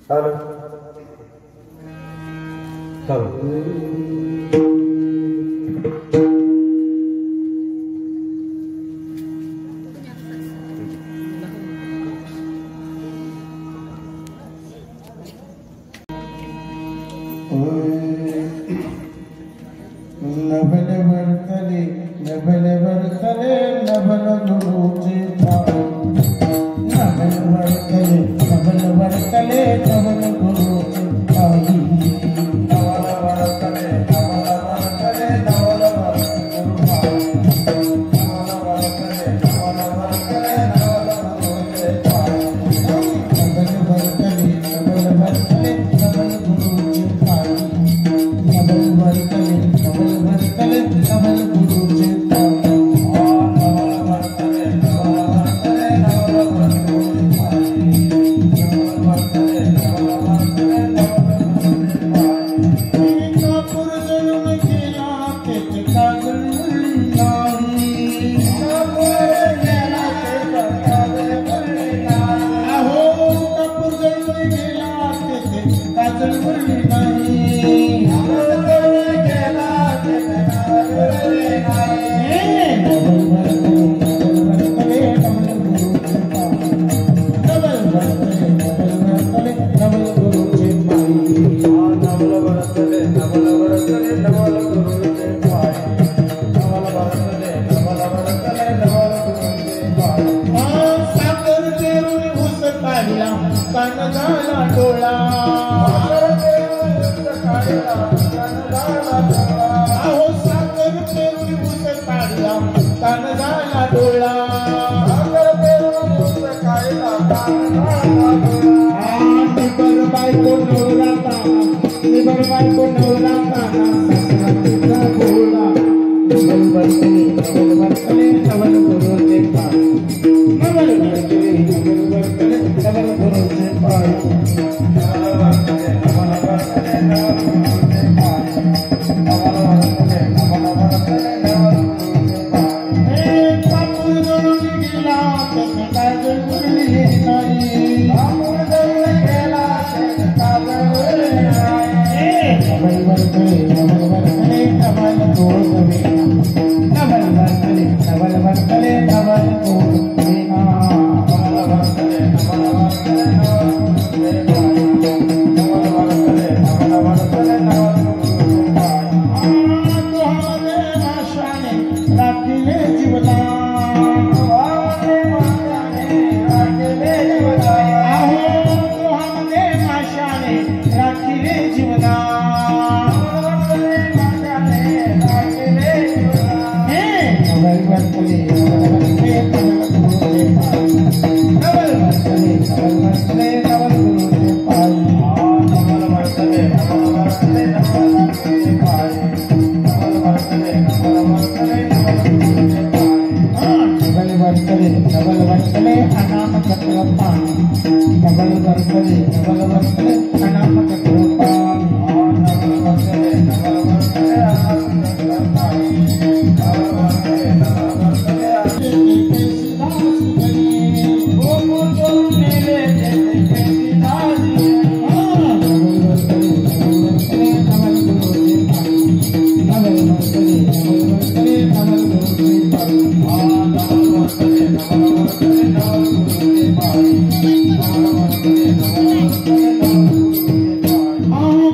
Hello चलो Nobel बरतले नबल बरतले नबल गुरुजी भाई नबल बरतले नबल बरतले नबल गुरुजी भाई नबल बरतले नबल बरतले नबल गुरु भाई नबल बरतले नबल बरतले नबल गुरुजी भाई नबल बरतले नबल बरतले नबल गुरुजी भाई नबल बरतले नबल बरतले नबल गुरुजी भाई नबल बरतले नबल बरतले नबल गुरुजी भाई नबल बरतले नबल बरतले नबल गुरुजी भाई कापुर जन्म केला तेच काजल मुरली नाही कापुर गेला तेच काजल मुरली नाही अहो कापुर जन्म केला तेच काजल मुरली नाही कापुर जन्म केला तेच काजल मुरली नाही नबल बरतले नबल बरतले नबल गुरुजी भाई नबल बरतले नबल बरतले नबल गुरुजी भाई नबल बरतले नबल बरतले नबल गुरुजी भाई नबल बरतले नबल बरतले नबल गुरुजी भाई सागर देऊन ऊस काढला कान झाला डोळा सागर देऊन ऊस काढला कान झाला डोळा अहो सागर देऊन ऊस काढला कान झाला डोळा सागर देऊन ऊस काढला कान झाला डोळा निबर बायको नवरा काना निबर बायको नवरा काना ससरा तुझा भोळा नबल बरतले नबल बरतले नबल गुरुजी भाई नबल बरतले नबल बरतले नबल गुरुजी भाई नबल बरतले नबल बरतले नबल गुरुजी भाई नबल बरतले नबल बरतले नबल गुरुजी भाई कापूर जळून गेला तेच काजल मुरली नाही कापूर जळून गेला तेच काजल मुरली नाही नबल बरतले नबल बरतले नबल गुरुजी नबल बरतले नबल बरतले नबल गुरुजी नबल बरतले नबल बरतले नबल गुरुजी भाई नबल बरतले नबल बरतले नबल गुरुजी भाई तुहाने माशाने राखिले जीवना तुहाने माशाने राखिले जीवना तुहाने माशाने राखिले जीवना तुहाने माशाने राखिले जीवना नबल बरतले नबल बरतले नबल गुरुजी भाई नबल बरतले नबल बरतले नबल गुरुजी भाई नबल बरतले नबल बरतले नबल गुरुजी भाई नबल बरतले नबल बरतले नबल गुरुजी भाई नबल बरतले नबल बरतले अनामक कृपाणी नबल बरतले नबल बरतले अनामक कृपाणी नबल बरतले नबल बरतले अनामक कृपाणी नबल बरतले नबल बरतले कैसी दास गई वो मुझे मेरे कैसी दास नबल बरतले नबल बरतले नबल गुरुजी भाई नबल बरतले नबल बरतले नबल गुरुजी भाई नबल बरतले नबल बरतले नबल गुरुजी भाई नबल बरतले नबल बरतले नबल गुरुजी भाई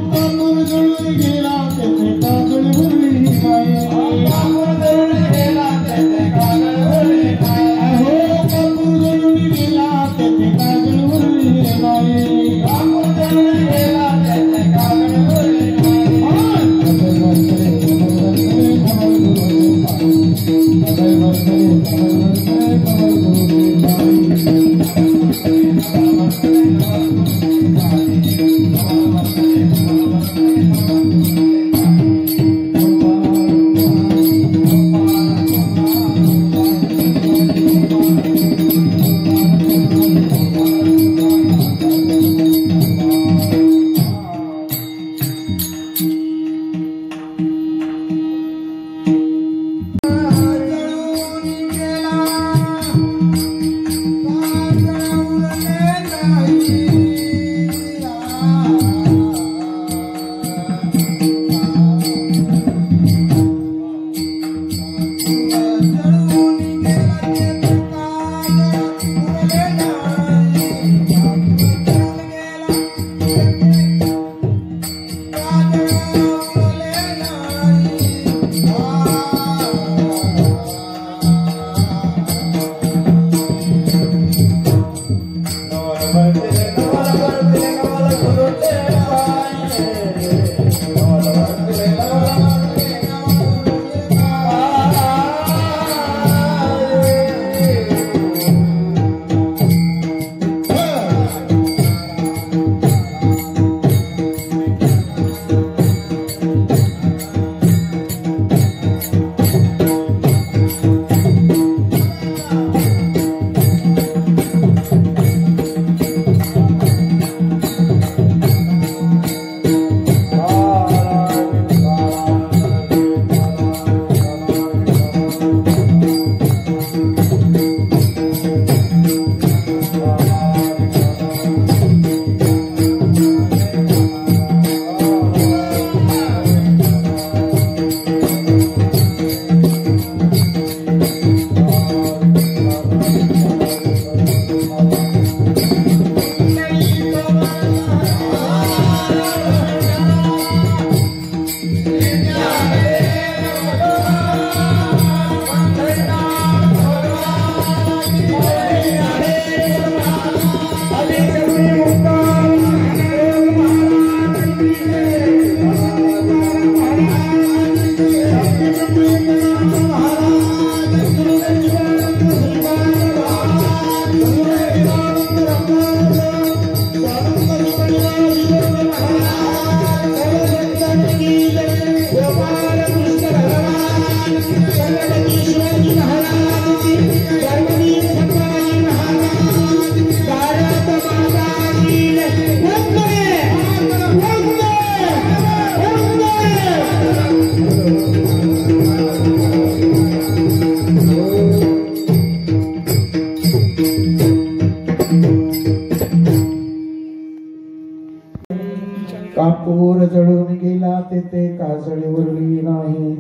कापूर जळून गेला तेथे काजळी उरली नाही.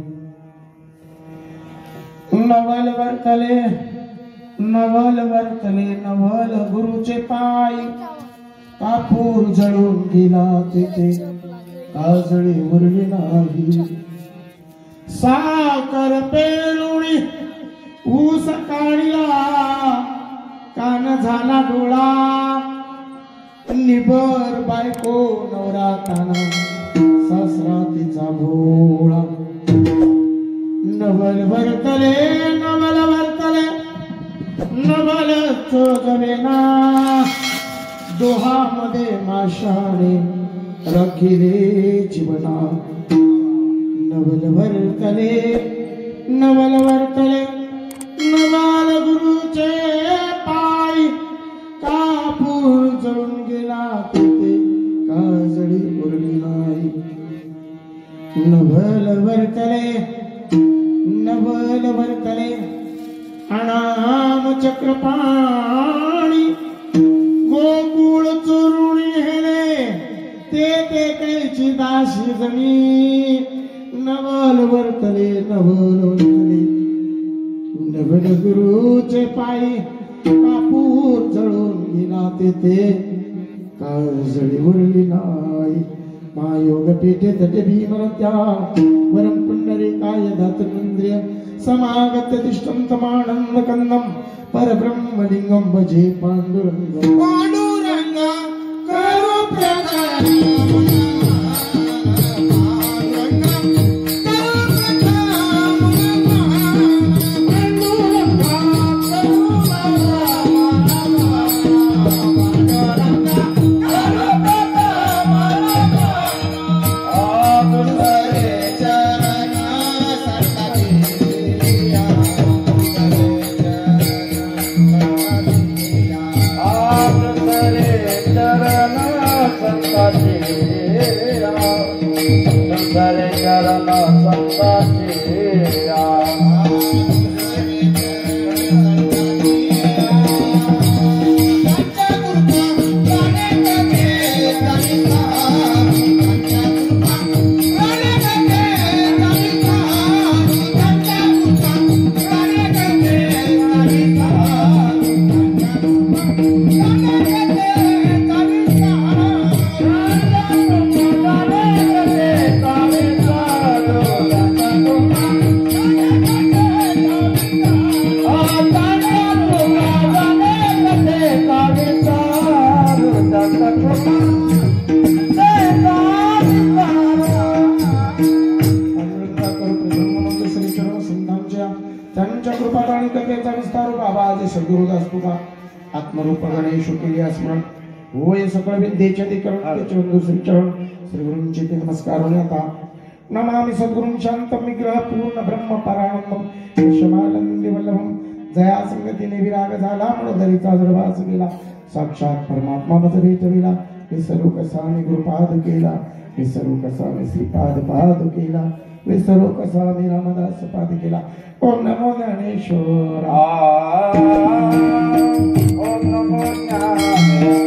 नवल वर्तले नवल वर्तले नवल गुरुचे पाय, कापूर जळून गेला तेथे काजळी उरली नाही. साखर पेरुणी ऊस काढला कान झाला डोळा, निबर बायको नवरा काना सासरा तिचा भोळा. नवल वर्तले नवल वर्तले नवल चोजवेना, दोहामध्ये माशाने रखिले जीवना. नवल वर्तले नवल वर्तले नवल गुरुचे पाय, कापूर जळून गेला तिथे काजळी उरली नाही. नवल वर्तले नवल वर्तले अनाम चक्रपाणी, गोकुळ चोरुणी हेले ते कैची दासी जणी. नवल वर्तले नवल वर्तले नवल गुरुचे पायी, कापूर जळून गेला तेथे काजळी उरली नाही. महायोग पेठे तटे भीमरत्या वरम पुंडरीकाय धातुन्द्रिय समागत तिष्ठं तमानंद कंदम परब्रह्मलिंगम भजे पांडुरंग. पांडुरंग करो प्रदान त्यांच्या कृपात आणि कथेचा विस्तार बाबा आज सद्गुरुदास तुका आत्मरूप गणेश केली स्मरण होय सकळ विद्येचे अधिकरण श्री चरण श्री गुरूंचे ते नमस्कार होण्याता. नमामि सद्गुरुं शांतं विग्रह पूर्ण ब्रह्म परानंदम शमानंदी वल्लभम. जया संगतीने विराग झाला मनोदरीचा जडवास गेला, साक्षात परमात्मा मज भेटविला. विसरू कसा मी गुरुपाद केला, विसरू कसा मी श्रीपाद पाद केला, विसरू कसा मी रामदास पाद केला. ओम नमो ज्ञानेश्वर ओम नमो ज्ञानेश्वर ओम नमो ज्ञानेश्वर.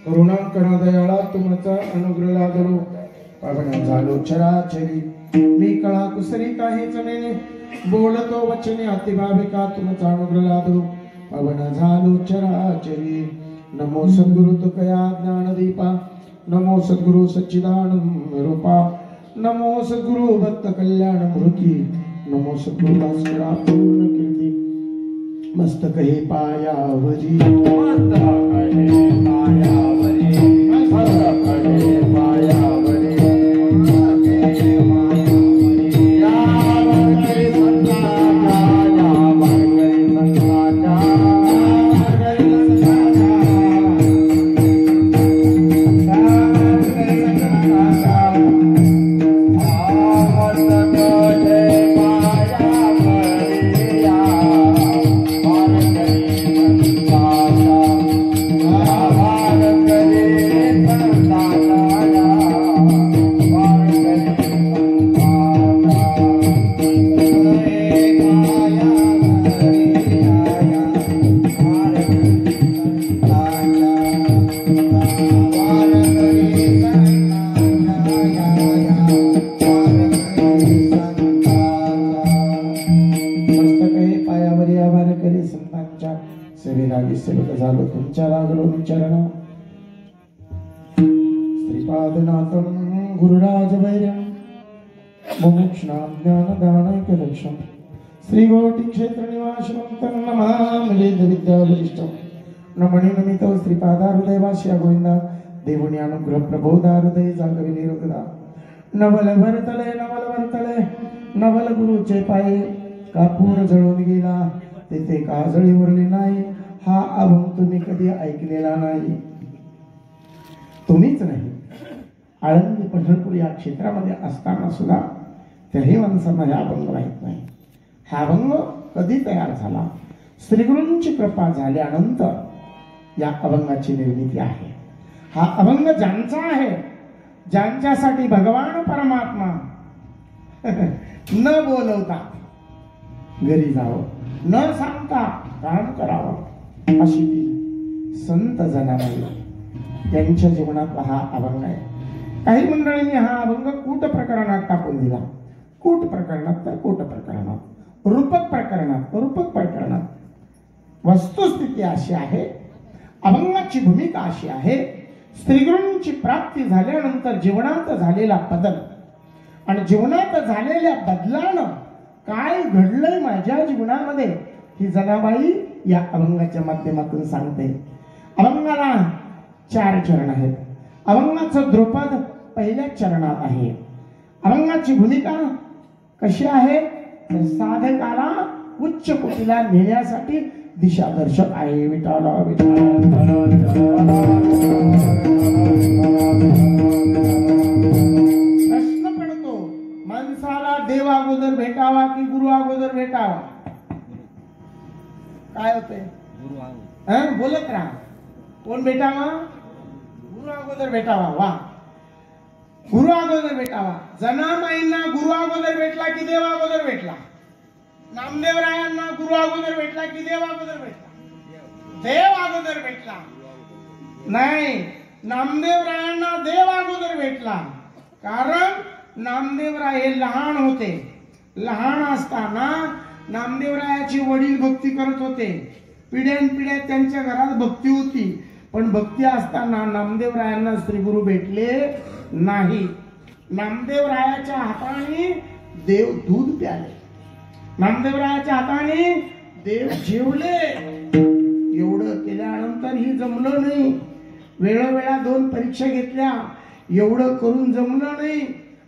करुणाकरदयाळा तुमचा अनुग्रह लादलो पावन झालो चराचरी. मी कळा कुसरी काहीच नेने बोलतो वचने अतिभाविका तुमचा अनुग्रह लादलो पावन झालो चराचरी. नमो सद्गुरु तुकया ज्ञानदीपा, नमो सद्गुरु सच्चिदानंद रूपा, नमो सद्गुरु भक्त कल्याण मूर्ती, नमो सद्गुरु भास्करा पूर्ण कीर्ती. मस्तक हे पायावरी तुमच्या लागलो चरण श्रीपादनाथं गुरुराज वैर्यं मोक्षणां ज्ञानदानैकदक्षं श्रीगोटी क्षेत्र निवासं नमामि विद्यावरिष्ठं नमणि नमितो श्रीपादारुदेवास्या गोविंदा देवनी अनुग्रह प्रबोधारुदय जागवी निरोगदा नवल वर्तले नवल गुरुचे पाये कापूर जळून गेला तेथे काजळी उरली नाही हा अभंग तुम्ही कधी ऐकलेला नाही. तुम्हीच नाही, आळंदी पंढरपूर या क्षेत्रामध्ये असताना सुद्धा त्याही माणसांना हा अभंग माहित नाही. हा अभंग कधी तयार झाला? श्रीगुरूंची कृपा झाल्यानंतर या अभंगाची निर्मिती आहे. हा अभंग ज्यांचा आहे, ज्यांच्यासाठी भगवान परमात्मा न बोलवता घरी जावं, न सांगता काम करावं अशी ती संत जनाबाई त्यांच्या जीवनातला हा अभंग आहे. काही मंडळींनी हा अभंग कूट प्रकरणात टाकून दिला. कूट प्रकरणात तर कूट प्रकरणात, रूपक प्रकरणात रूपक प्रकरणात. वस्तुस्थिती अशी आहे, अभंगाची भूमिका अशी आहे, श्रीगुरूंची प्राप्ती झाल्यानंतर जीवनात झालेला बदल आणि जीवनात झालेल्या बदलानं काय घडलंय माझ्या जीवनामध्ये ही जनाबाई या अभंगाच्या माध्यमातून सांगते. अभंगाला 4 चरण आहेत. अभंगाचं द्रुपद पहिल्या चरणात आहे. अभंगाची भूमिका कशी आहे तर साधकाला उच्च कोटीला नेण्यासाठी दिशादर्शक आहे. विठाला प्रश्न पडतो, माणसाला देव अगोदर भेटावा की गुरु अगोदर भेटावा? काय होते? बोलत राहा. कोण भेटावा? गुरु अगोदर भेटावा. वा, गुरु अगोदर भेटावा. जनाबाईंना गुरु अगोदर भेटला की देव अगोदर भेटला? नामदेवरायांना गुरु अगोदर भेटला की देव अगोदर भेटला? देव अगोदर भेटला. नाही, नामदेवरायांना देव अगोदर भेटला. कारण नामदेवराय हे लहान होते. लहान असताना नामदेवरायाची वडील भक्ती करत होते. पिढ्यानपिढ्या त्यांच्या घरात भक्ती होती. पण भक्ती असताना नामदेवरायांना श्री गुरु भेटले नाही. नामदेवरायाच्या हाताने देव दूध प्याले, नामदेवरायाच्या हाताने देव जेवले. एवढं केल्यानंतरही जमलं नाही. वेळोवेळा 2 परीक्षा घेतल्या, एवढं करून जमलं नाही.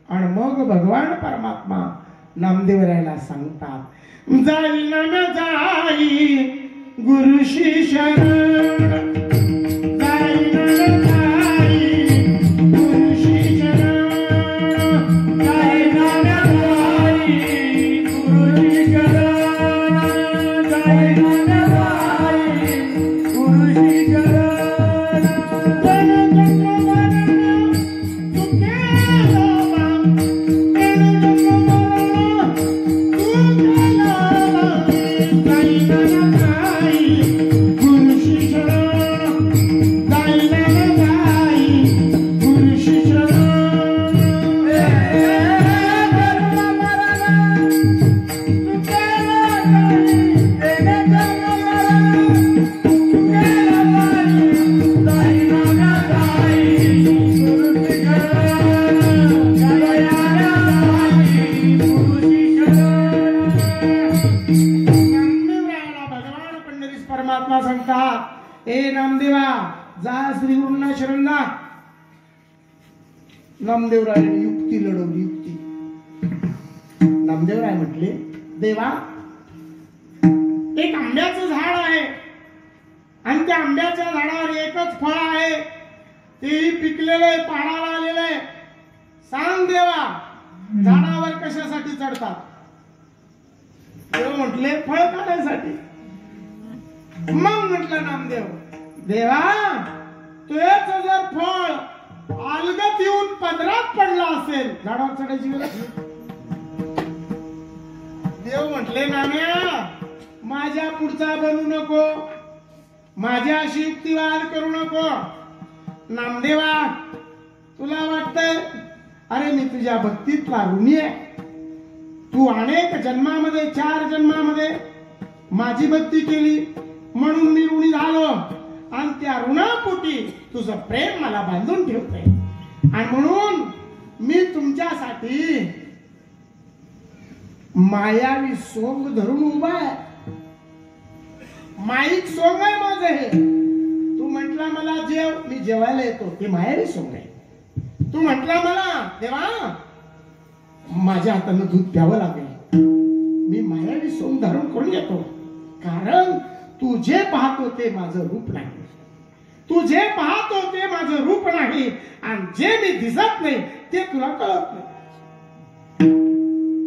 आणि मग भगवान परमात्मा नामदेवरायाला सांगतात, जाईल न जाई गुरुशी शरण, जाईल न जाई गुरुशी शरण, जाईल न जाई गुरुशी शरण, जाईल न जाई गुरुशी शरण. जन जन मरण तुके गुरु शिष्य ए नामदेवा जा श्री गुरूंना शरण जा. नामदेवरायाने युक्ती लढवली. युक्ती. नामदेवराय म्हटले देवा एक आंब्याचं झाड आहे आणि त्या आंब्याच्या झाडावर एकच फळ आहे तेही पिकलेलं आहे पाडाला आलेलं आहे. सांग देवा झाडावर कशासाठी चढतात. देव म्हटले फळ खाण्यासाठी. मग म्हटलं नामदेव देवा तुझ्याच जर फळ अलगत येऊन पदरात पडला असेल झाडावर चढायची गरज. देव म्हटले नाम्या माझ्या पुढचा बनू नको माझ्याशी युक्तिवाद करू नको. नामदेवा तुला वाटतंय अरे मी तुझ्या भक्तीतला ऋणी आहे. तू अनेक जन्मामध्ये 4 जन्मामध्ये माझी भक्ती केली म्हणून मी ऋणी झालो आणि त्या ऋणापोटी तुझं प्रेम मला बांधून ठेवतंय आणि म्हणून मी तुमच्यासाठी मायावी सोंग धरून उभा आहे. माईक सोंग आहे माझं हे. तू म्हटला मला जेव मी जेवायला येतो ते मायावी सोंग आहे. तू म्हटला मला देवा माझ्या हातानं दूध प्यावं लागेल मी मायावी सोंग धारण करून येतो. कारण तू जे पाहतो ते माझं रूप नाही. तू जे पाहतो ते माझं रूप नाही आणि जे मी दिसत नाही ते तुला कळत नाही.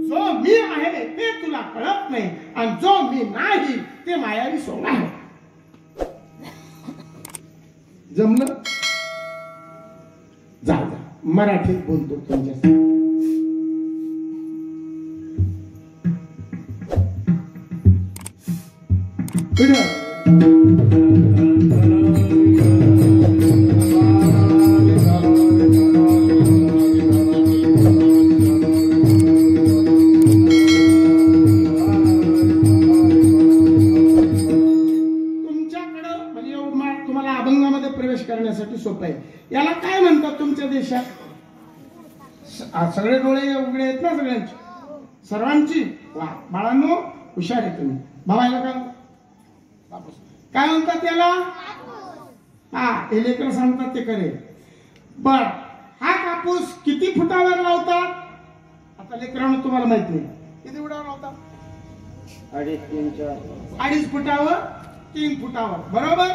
जो मी आहे ते तुला कळत नाही आणि जो मी नाही ते मायावी सोंग आहे. जमलं. जा जा मराठीत बोलतो तुमच्यासाठी. सोपं आहे. याला काय म्हणतात तुमच्या देशात. सगळे डोळे उघडे आहेत ना सगळ्यांची सर्वांची. वा बाळांनो हुशार आहे तुम्ही. भावायला काय म्हणतात त्याला. हा हे लेकर सांगतात ते करे. बर हा कापूस किती फुटावर लावतात. आता लेकरांना तुम्हाला माहित नाही किती फुटावर लावतात. 2.5 फुटावर 3 फुटावर बरोबर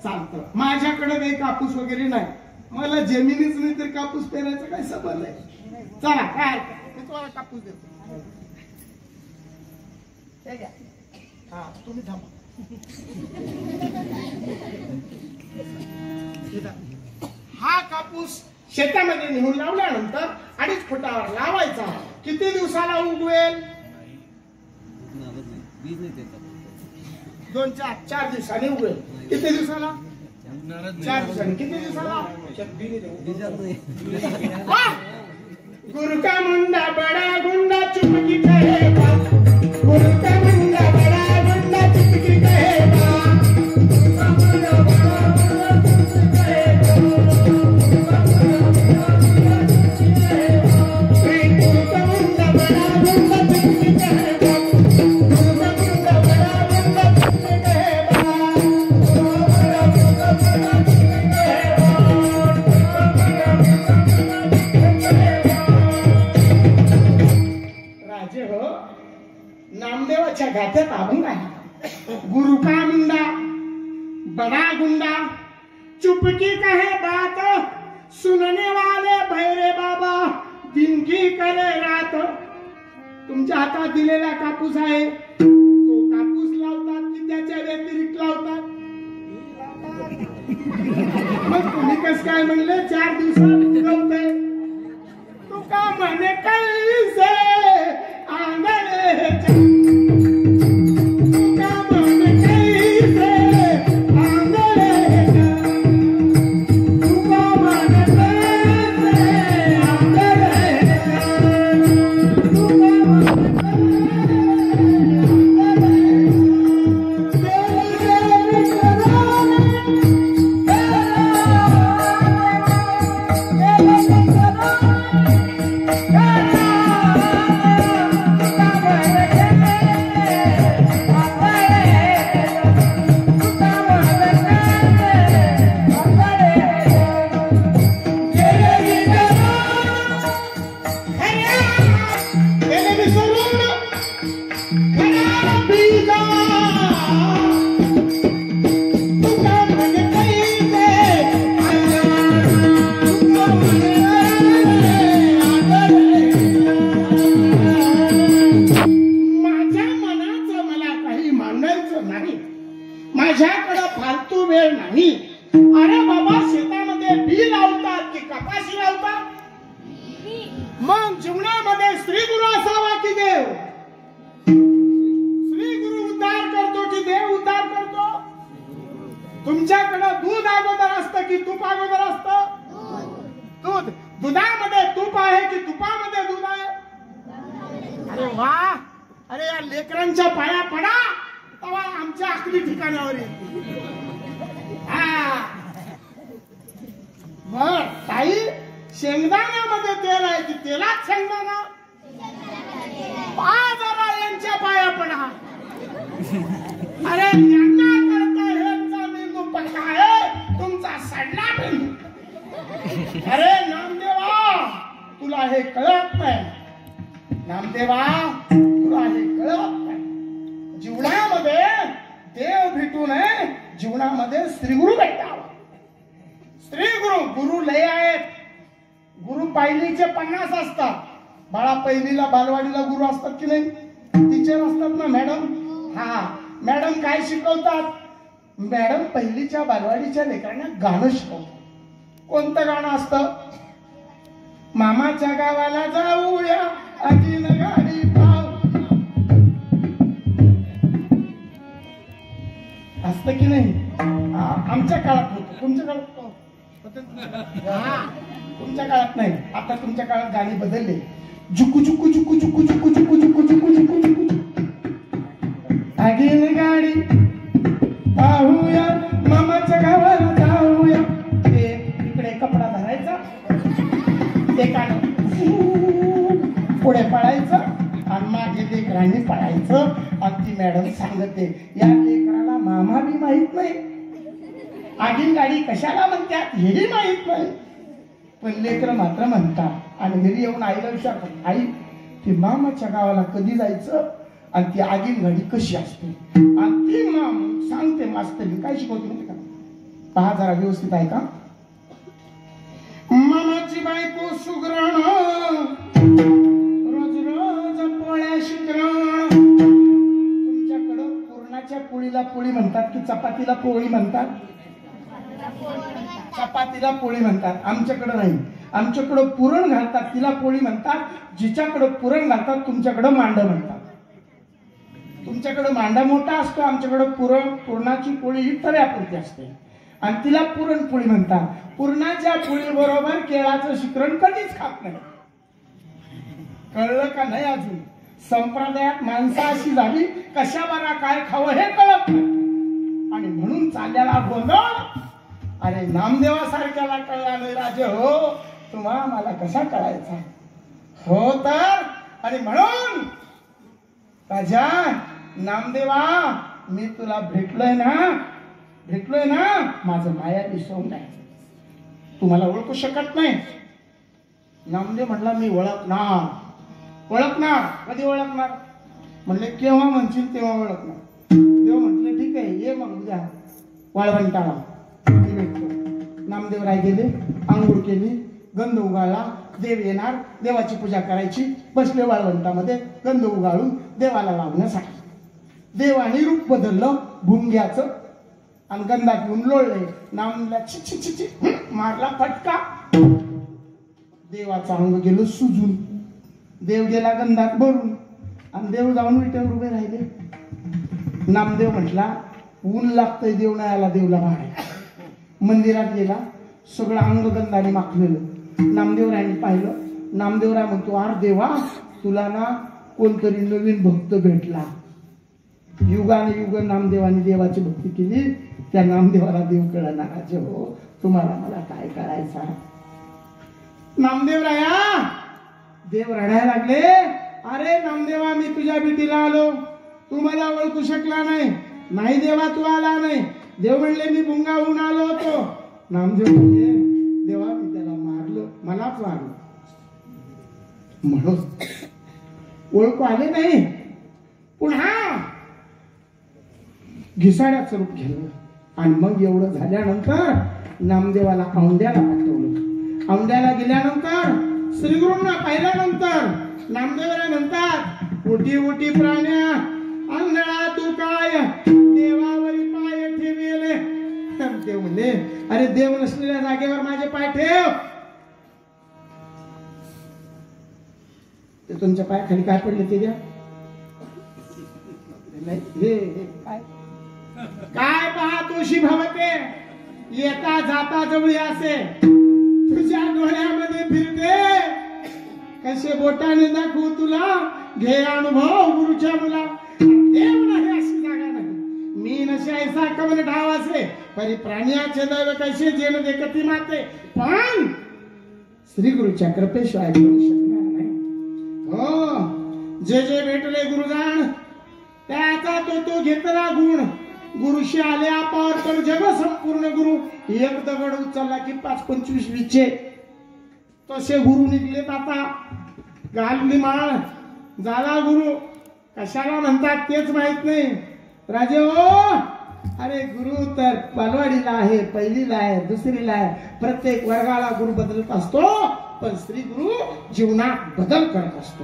चालतं. माझ्याकडे काही कापूस वगैरे नाही. मला जमिनीच नाही तर कापूस पेरायचा काय संबंध आहे. चला काय मी तुम्हाला कापूस देतो. हा तुम्ही थांबा. हा कापूस शेतामध्ये नेऊन लावल्यानंतर 2.5 फुटावर लावायचा. किती दिवसाला उगवेल. 2-4 दिवसांनी उगवेल. किती दिवसाला 4 दिवसांनी. किती दिवसाला गुरु का मुंडा बड़ा गुंडा चुपकी कहेगा. गुरु का मुंडा बड़ा गुंडा चुपकी कहेगा. नामदेवाच्या गाथ्यात अभंग आहे. गुरु का मुंडा बड़ा गुंडा चुपकी कहे बात सुनने वाले भैरे बाबा दिन की करे रात. तुमच्या हातात दिलेला कापूस आहे तो कापूस लावतात की त्याच्या व्यतिरिक्त लावतात. मग तुम्ही कस काय म्हणले 4 दिवसात उगवतंय. तू का म्हणे कैसे आंगणे Yeah! अरे या लेकरांच्या पाया पडा तेव्हा आमच्या अकली ठिकाणावर येते. हा बर ताई, शेंगदाण्यामध्ये तेल आहे की तेलात शेंगदाणा? जरा यांच्या पाया पडा. अरे यांना करता ह्यांचा मेंदू पक्का आहे, तुमचा सडला मेंदू. अरे नामदेवा, तुला हे कळत नाही. नामदेवा, तुला हे कळत नाही. जीवनामध्ये देव भेटू नये, जीवनामध्ये श्रीगुरु भेटावा. श्रीगुरु, गुरु लय आहेत. गुरु पहिलीचे 50 असतात. बाळा, पहिलीला बालवाडीला गुरु असतात की नाही? टीचर असतात ना मॅडम. हा मॅडम काय शिकवतात? मॅडम पहिलीच्या बालवाडीच्या लेकरांना गाणं शिकवतात. कोणतं गाणं असतं? मामाच्या गावाला जाऊया, अगीन गाडी पाव. असतं की नाही? आमच्या काळात होतं. तुमच्या काळात तुमच्या काळात नाही. आता तुमच्या काळात गाणी बदलले. जुकू जुकू जुकू जुकू जुकू जुकू जुकू जुकू जुकू जुकू अगीन गाडी पाहूया, मामाच्या गावाला जाऊया. ते इकडे कपडा धरायचा, ते कान पुढे पळायचं आणि मागे लेकरांनी पळायचं. आणि ती मॅडम सांगते, या लेकराला मामा बी माहित नाही, आगीन गाडी कशाला म्हणतात हेही माहित नाही. पण लेकर मात्र म्हणतात. आणि घरी येऊन आईला विचारतात, आई ती मामाच्या गावाला कधी जायचं आणि ती आगीन गाडी कशी असते? आणि ती माम सांगते मास्तरी काय शिकवते माहिती का? पहा जरा व्यवस्थित आहे का? मामाची बायको सुगरण, रोज रोज पोळ्या शिकरण. तुमच्याकडं पुरणाच्या पोळीला पोळी म्हणतात की चपातीला पोळी म्हणतात? चपातीला पोळी म्हणतात. आमच्याकडे नाही. आमच्याकडे पुरण घालतात, तिला पोळी म्हणतात. जिच्याकडे पुरण घालतात तुमच्याकडे मांडा म्हणतात. तुमच्याकडे मांडा मोठा असतो, आमच्याकडे पुरणाची पोळी ही तव्यापुरती असते आणि तिला पुरणपोळी म्हणतात. पुरणाच्या पोळी बरोबर केळाचं शिकरण कधीच खात नाही. कळलं का नाही? अजून संप्रदायात माणसं अशी झाली, कशा बरा काय खावं हे कळत नाही आणि म्हणून चाललेला गोंधळ. अरे नामदेवासारख्याला कळला नाही राजे हो, तुम्हा मला कसा कळायचा हो तर. आणि म्हणून राजा नामदेवा, मी तुला भेटलोय ना, माझं माया विसरून नाही. तुम्हाला ओळखू शकत नाही. नामदेव म्हटला, मी ओळखणार. कधी ओळखणार? म्हणले केव्हा म्हणशील तेव्हा ओळखणार. देव म्हटले ठीक आहे, ये मग उद्या वाळवंटाला. नामदेव राय गेले, आंघोळ केली, गंध उगाळला. देव येणार, देवाची पूजा करायची. बसले वाळवंटामध्ये गंध उगाळून देवाला लावण्यासाठी. देवाने रूप बदललं भुंग्याचं आणि गंधात घेऊन लोळले. नामला छि छि छि मारला फटका. देवाचं अंग गेलं सुजून. देव गेला गंधात भरून आणि देव जाऊन विटेवर उभे राहिले. नामदेव म्हटला, ऊन लागतंय, देव नाही आला, देवला भाडे. मंदिरात गेला, सगळं अंग गंधाने माखलेलं. नामदेवरायांनी पाहिलं. नामदेवराय म्हणतो, अरे देवा, तुला ना कोणतरी नवीन भक्त भेटला. युगाने युग नामदेवाने देवाची भक्ती केली. त्या नामदेवाला देव कळणार. राजे हो, तुम्हाला मला काय करायचा? नामदेवराया, देव रडायला लागले. अरे नामदेवा, मी तुझ्या भेटीला आलो, तू मला ओळखू शकला नाही. नाही देवा, तू आला नाही. देव म्हणले, मी भुंगा होऊन आलो होतो. नामदेव म्हणले, देवा मी त्याला मारलं, मलाच मारलं. म्हणून ओळखू आले नाही. पुन्हा घिसाड्याचं रूप घेतलं आणि मग एवढं झाल्यानंतर नामदेवाला औंध्याला पाठवलं. औंध्याला गेल्यानंतर श्रीगुरूंना पाहिल्यानंतर नामदेवराय म्हणतात, उठी उठी प्राण्या, आंधळा तू काय देवावरी पाय ठेवेले. देव म्हणले, अरे देव नसलेल्या जागेवर माझे पाय ठेव. ते तुमच्या पायाखाली काय पडले ते द्या. हे काय काय पहा तुळशी भवते, येता जाता जवळी असे तुझ्या डोळ्यामध्ये फिरते. कसे बोटाने दाखवू तुला, घे अनुभव गुरुच्या कैसा कमन ढाव असे परी प्राण्याचे दैव कैसे जेन देखती माते पण श्री गुरुच्या कृपेशिवाय करू शकणार नाही. हो जे जे भेटले गुरुजान त्याचा तो घेतला गुण. गुरुशी आले आपावर तर जग संपूर्ण गुरु. एक दगड उचलला की 5-25 विचे तसे गुरु निघलेत. आता घालली माळ झाला गुरु. कशाला म्हणतात तेच माहित नाही. राजे हो अरे गुरु तर बालवाडीला आहे, पहिलीला आहे, दुसरीला आहे. प्रत्येक वर्गाला गुरु बदलत असतो पण श्री गुरु जीवनात बदल करत असतो.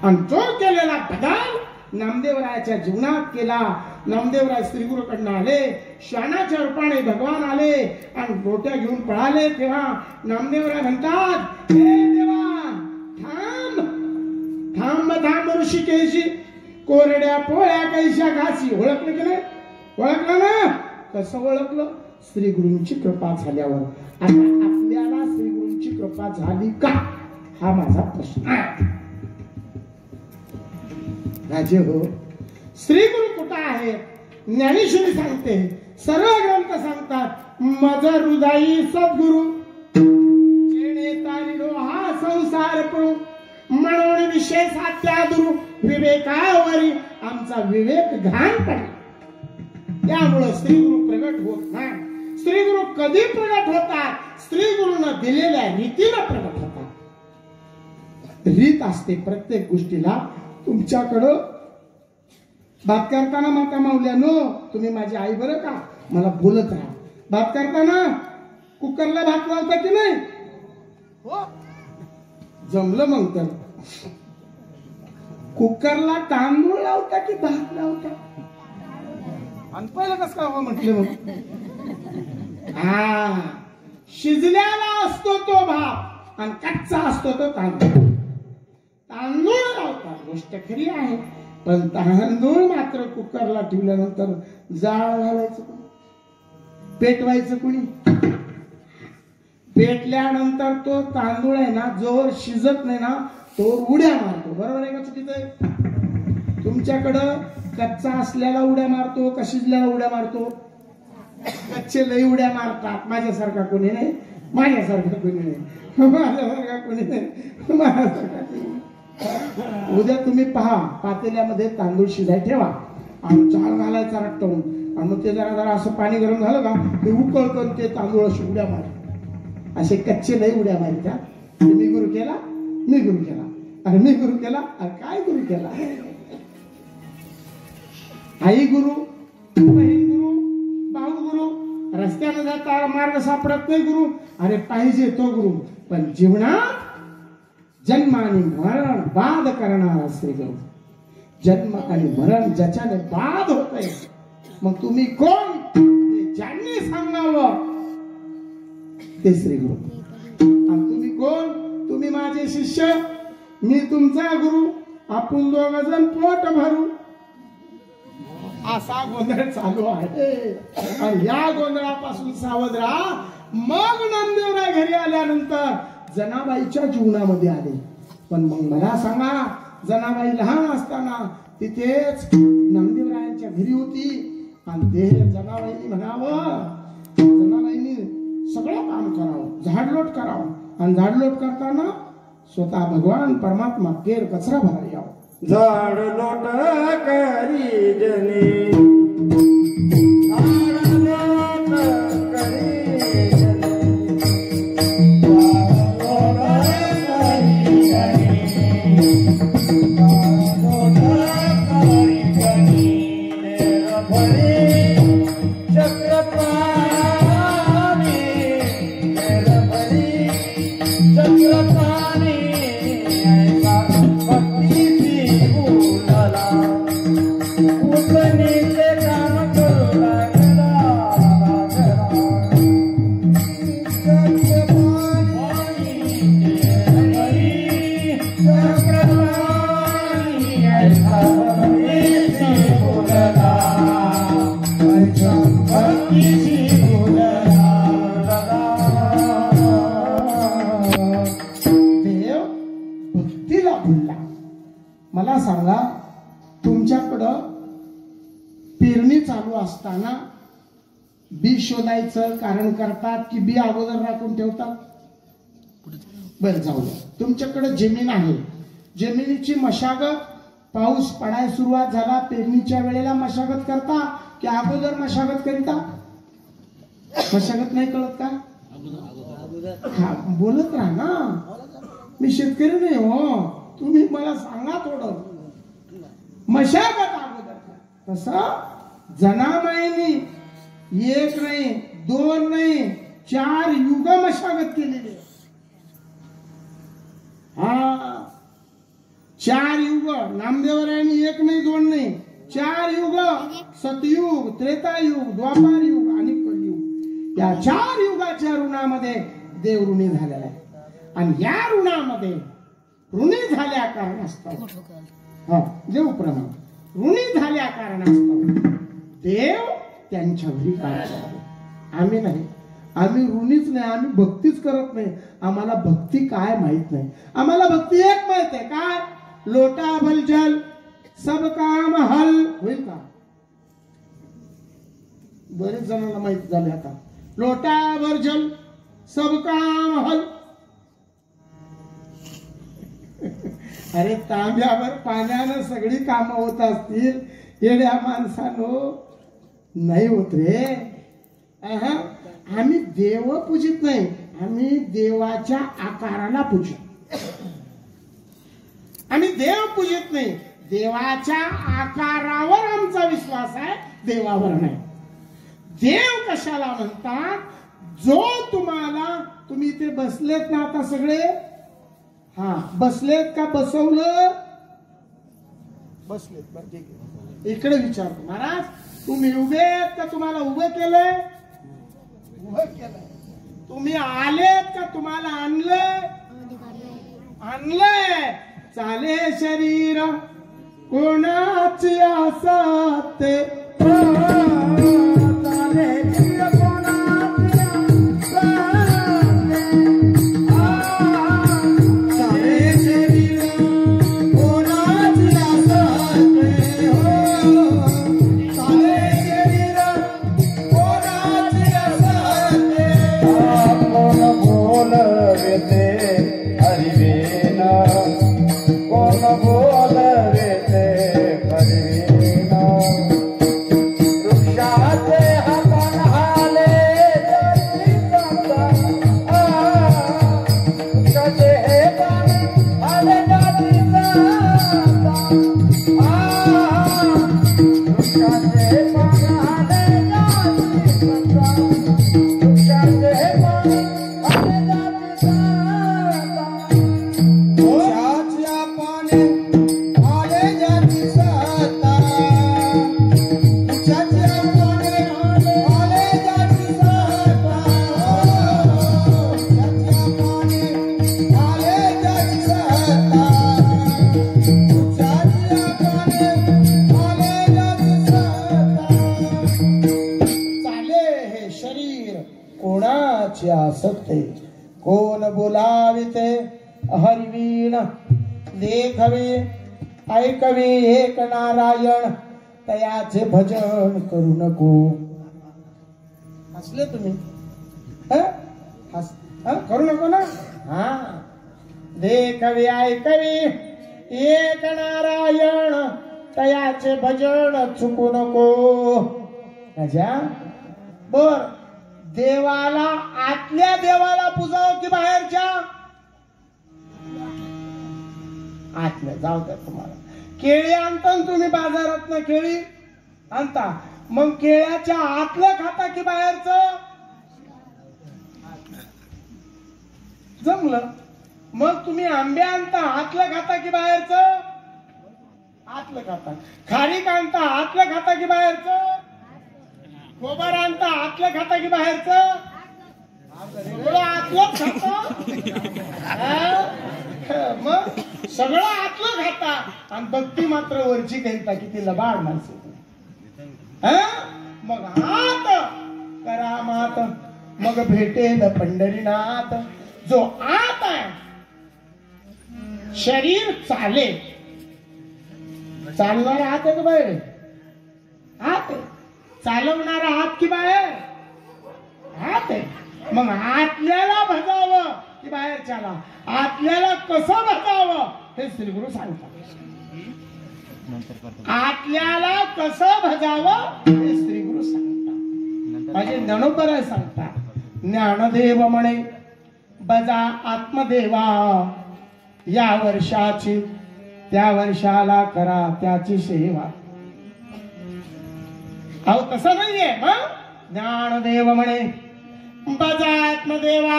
आणि तो केलेला बदल नामदेवरायाच्या जीवनात केला. नामदेवराय श्री गुरुकडनं आले, श्वानाच्या रूपाने भगवान आले आणि रोट्या घेऊन पळाले. तेव्हा नामदेवराय म्हणतात हे देवा थांब थांब थांब ऋषिकेशी कोरड्या पोळ्या कैशा घासी. ओळखलं की नाही? ओळखलं ना? कसं ओळखलं? श्री गुरूंची कृपा झाल्यावर. आता आपल्याला श्री गुरूंची कृपा झाली का हा माझा प्रश्न आहे. राजे हो श्री गुरु कुठं आहे? ज्ञानेश्वरी सांगते, सर्व ग्रंथ सांगतात मज हृदयी सद्गुरु जेणे तारिलो हा संसार पळू म्हणून विषय साध्या दुरु विवेकावरी आमचा विवेक घाण पडला. त्यामुळे श्री गुरु प्रगट होत नाही. श्री गुरु कधी प्रगट होतात? श्री गुरुनं दिलेल्या रीतीनं प्रगट होतात. रीत असते प्रत्येक गोष्टीला. तुमच्याकडं बात करताना माता माऊल्यानो तुम्ही माझी आई बरं का, मला बोलत राहा. बात करताना कुकरला भात लावता की नाही? हो जमलं. मग तर कुकरला तांदूळ लावता की भात लावता? आणि पहिलं कसं काय म्हटलं मग? हा शिजल्याला असतो तो भात आणि कच्चा असतो तो तांदूळ. तांदूळ लावतात गोष्ट खरी आहे पण तांदूळ मात्र कुकरला ठेवल्यानंतर जाळ घालायचं कोणी? पेटवायचं कोणी? पेटल्यानंतर तो तांदूळ आहे ना जोर शिजत नाही ना तो उड्या मारतो. बरोबर आहे का चुकीचं आहे? तुमच्याकडं कच्चा असल्याला उड्या मारतो का शिजल्याला उड्या मारतो? कच्चे लई उड्या मारतात. माझ्यासारखा कोणी नाही, माझ्यासारखा कोणी नाही, माझ्यासारखा कोणी नाही, माझ्यासारखा कोणी नाही. उद्या तुम्ही पहा पातेल्यामध्ये तांदूळ शिजाय ठेवा आणि चाळ घालायचा रट्टवून आणि मग ते जरा जरा असं पाणी गरम झालं का ते उकळतं ते तांदूळ अशी उड्या मार. असे कच्चे लई उड्या मारतात. मी गुरु केला, मी गुरु केला, अरे मी गुरु केला, अरे काय गुरु केला? आई गुरु, बहीण गुरु, भाऊ गुरु. रस्त्याने जाता मार्ग सापडत नाही गुरु, अरे पाहिजे तो गुरु. पण जीवनात जन्म आणि मरण बाद करणारा श्री गुरु. जन्म आणि मरण ज्याच्याने बाद होतंय मग तुम्ही कोण? ज्यांनी सांगावं ते श्री गुरु. आणि तुम्ही कोण? तुम्ही माझे शिष्य, मी तुमचा गुरु. आपण दोघजण पोट भरू. असा गोंधळ चालू आहे आणि या गोंधळापासून सावध राहा. मग नामदेवराय घरी आल्यानंतर जनाबाईच्या जीवनामध्ये आले. पण मग मला सांगा जनाबाई लहान असताना तिथेच नामदेवरायांच्या घरी होती आणि ते जनाबाईंनी म्हणावं, जनाबाईंनी सगळं काम करावं, झाडलोट करावं आणि झाडलोट करताना स्वतः भगवान परमात्मा केर कचरा भरायला यावं. झाडलोट करी जनी, झाडलोट करी जनी, झाडलोट करी जनी, झाडलोट करी जनी, निरभरी चक्रपाणी, निरभरी चक्रपाणी. मला सांगा तुमच्याकडं पेरणी चालू असताना बी शोधायचं कारण करतात की बी अगोदर राखून ठेवतात? बरं जाऊ द्या. तुमच्याकडे जमीन आहे, जमिनीची मशागत, पाऊस पडायला सुरुवात झाला, पेरणीच्या वेळेला मशागत करता की अगोदर मशागत करिता? मशागत नाही कळत का? हा, बोलत राहा ना, मी शेतकरी नाही हो, तुम्ही मला सांगा थोडं. मशागत अगोदर तसं जनामाईनी एक नाही, दोन नाही, 4 युग मशागत केलेली. हा, 4 युग नामदेवरायांनी एक नाही, दोन नाही, 4 युग. सतयुग, त्रेतायुग, द्वापार युग आणि कलियुग. या 4 युगाच्या ऋणामध्ये देव ऋणी झालेला आहे. आणि या ऋणामध्ये ऋणी झाल्या कारणास्तव, हा देव प्रमाण ऋणी झाल्या कारणास्तव देव त्यांच्या घरी काय करावे? आम्ही नाही, आम्ही ऋणीच नाही, आम्ही भक्तीच करत नाही. आम्हाला भक्ती काय माहित नाही. आम्हाला भक्ती एक माहित आहे, काय? लोटा भल जल सब काम हल. होईल का? बरेच जणांना माहिती झाले आता. लोटा भर जल सब काम हल. अरे तांब्यावर पाण्यानं सगळी कामं होत असतील, येड्या माणसानो नाही होत रे. आम्ही देव पूजित नाही, आम्ही देवाच्या आकाराला पूजित. आम्ही देव पूजित नाही, देवाच्या आकारावर आमचा विश्वास आहे, देवावर नाही. देव कशाला म्हणतात? जो तुम्हाला, तुम्ही इथे बसलेत ना आता सगळे, हा बसलेत का बसवलं? बसलेत. बरं ठीक आहे, इकडे विचारतो महाराज, तुम्ही उभे आहेत का तुम्हाला उभे केलंय? उभं केलंय. तुम्ही आलेत का तुम्हाला आणलंय? आणलंय. चाले शरीर कोणाची असते, चाले शरीर कोणाची असते. कोण बोलाविते हरिवीण, देखवे ऐकवे एक नारायण, तयाचे भजन करू नको. हसले तुम्ही? करू नको ना. हा, देखवे ऐकवे एक नारायण, तयाचे भजन चुकू नको. राजा बर, देवाला आतल्या देवाला पूजाव की बाहेरच्या? आतल्या. जाऊ द्या तुम्हाला. केळी आणता तुम्ही बाजारात ना, केळी आणता, मग केळ्याच्या आतलं खाता की बाहेरचं? जमलं. मग तुम्ही आंबे आणता, आतलं खाता की बाहेरचं? आतलं खाता. खारीक आणता, आतलं खाता की बाहेरचं? गोबर आणता, आतलं खाता की बाहेरचं? सगळं आतलं खाता. मग सगळं आतलं खाता आणि भक्ती मात्र वरची करिता किती लबाड माणसं. मग आत करा मात, मग भेटेल पंढरीनाथ. जो आत आहे, शरीर चाले, चालणार आत आहे का बाहेर? आत. चालवणारा हात की बाहेर हात आहे. मग आतल्याला भजावं की बाहेरच्याला, आतल्याला कसं भजावं हे श्रीगुरु सांगतात. आतल्याला कसं भजावं हे श्रीगुरु सांगतात. माझे ज्ञानोबराय सांगतात, ज्ञानदेव म्हणे बजा आत्मदेवा, या वर्षाची त्या वर्षाला करा त्याची सेवा. अहो तसं नाहीये. मग ज्ञानदेव म्हणे बजा आत्मदेवा,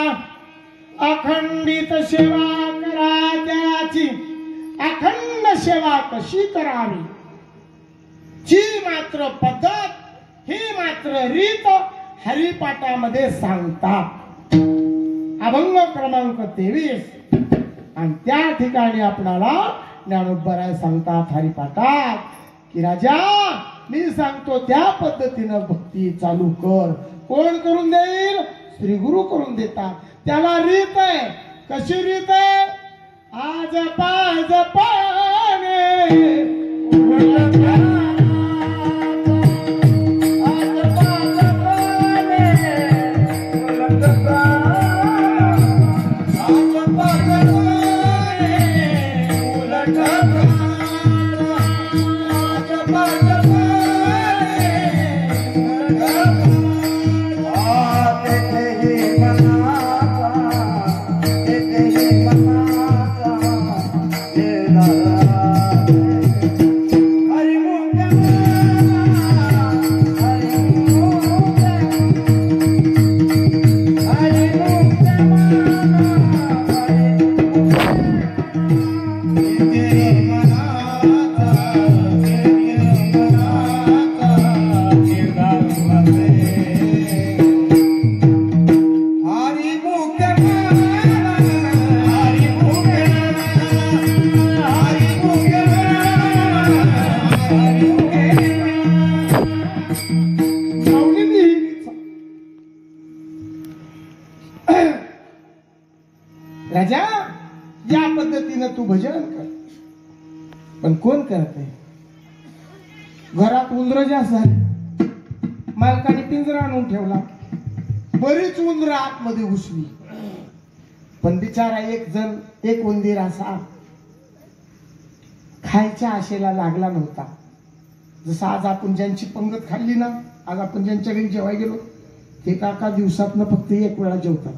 अखंडित सेवा करा त्याची. अखंड सेवा कशी करावी जी मात्र पद्धत, ही मात्र रीत हरिपाठामध्ये सांगतात. अभंग क्रमांक 23. आणि त्या ठिकाणी आपणाला ज्ञानोबराय सांगतात हरिपाठात की राजा मी सांगतो त्या पद्धतीनं भक्ती चालू कर. कोण करून देईल? श्रीगुरु करून देतात. त्याला रीत आहे. कशी रीत आहे? आज पाज पाने राजा या पद्धतीनं तू भजन कर. पण कोण करते? घरात उंदर जास्त झाली, मालकाने पिंजरा आणून ठेवला, बरीच उंदर आतमध्ये घुसली. पण बिचारा एक उंदीर असा खायच्या आशेला लागला नव्हता. जसं आज आपण ज्यांची पंगत खाल्ली ना, आज आपण ज्यांच्या घरी जेवाय गेलो, ते काका दिवसातनं फक्त एक वेळा जेवतात.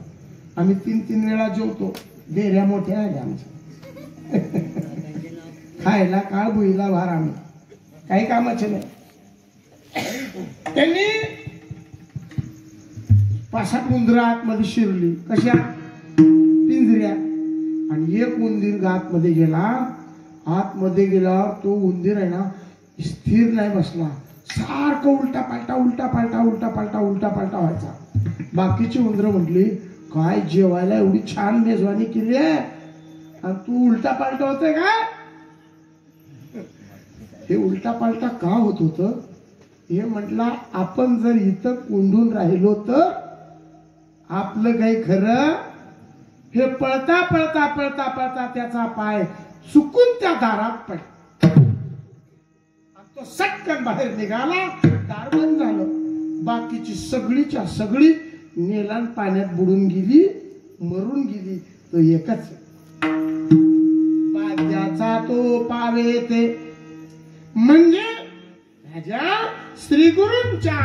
आम्ही 3-3 वेळा जेवतो. डेऱ्या मोठ्या आल्या आमच्या. खायला काळ बुईला भार, आम्ही काही कामाचे नाही. त्यांनी 5-7 उंदर आतमध्ये शिरली. कशा? पिंजऱ्या. आणि एक उंदीर आतमध्ये गेला. आतमध्ये गेल्यावर तो उंदीर आहे ना स्थिर नाही बसला, सारखं उलटा पालटा उलटा पालटा उलटा पालटा उलटा पालटा व्हायचा. बाकीची उंदर म्हटली काय जेवायला एवढी छान मेजवानी केली आहे आणि तू उलटा पालटा होतोय काय? हे उलटा पालटा का होत होतं हे म्हटलं, आपण जर इथं कोंडून राहिलो तर आपलं काही खरं. हे पळता पळता पळता पळता त्याचा पाय चुकून त्या दारात पडला. तो सटकन बाहेर निघाला, दार बंद झालं. बाकीची सगळीच्या सगळी नेलान पाण्यात बुडून गेली, मरून गेली. तो एकच बाद्याचा तो पावे ते. म्हणजे राजा श्रीगुरूंच्या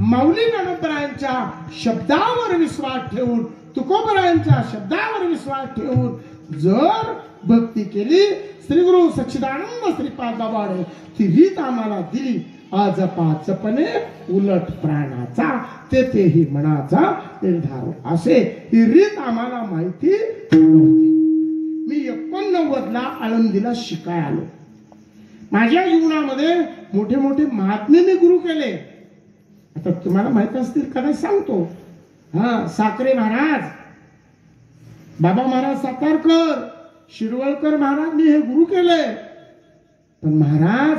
माऊली ज्ञानोबरायांच्या शब्दावर विश्वास ठेवून, तुकोबरायांच्या शब्दावर विश्वास ठेवून जर भक्ती केली, श्रीगुरु सच्चिदानंद श्रीपाद बाबाने ती रीत आम्हाला दिली. आज पाचपणे उलट प्राणाचा तेथेही मनाचा निर्धार असे ही रीत आम्हाला माहिती नव्हती. मी 89ला आळंदीला शिकाय आलो. माझ्या जीवनामध्ये मोठे मोठे महात्मे मी गुरु केले. आता तुम्हाला माहित असतील कदाचित सांगतो. साखरे महाराज, बाबा महाराज सातारकर, शिरवळकर महाराज मी हे गुरु केले. पण महाराज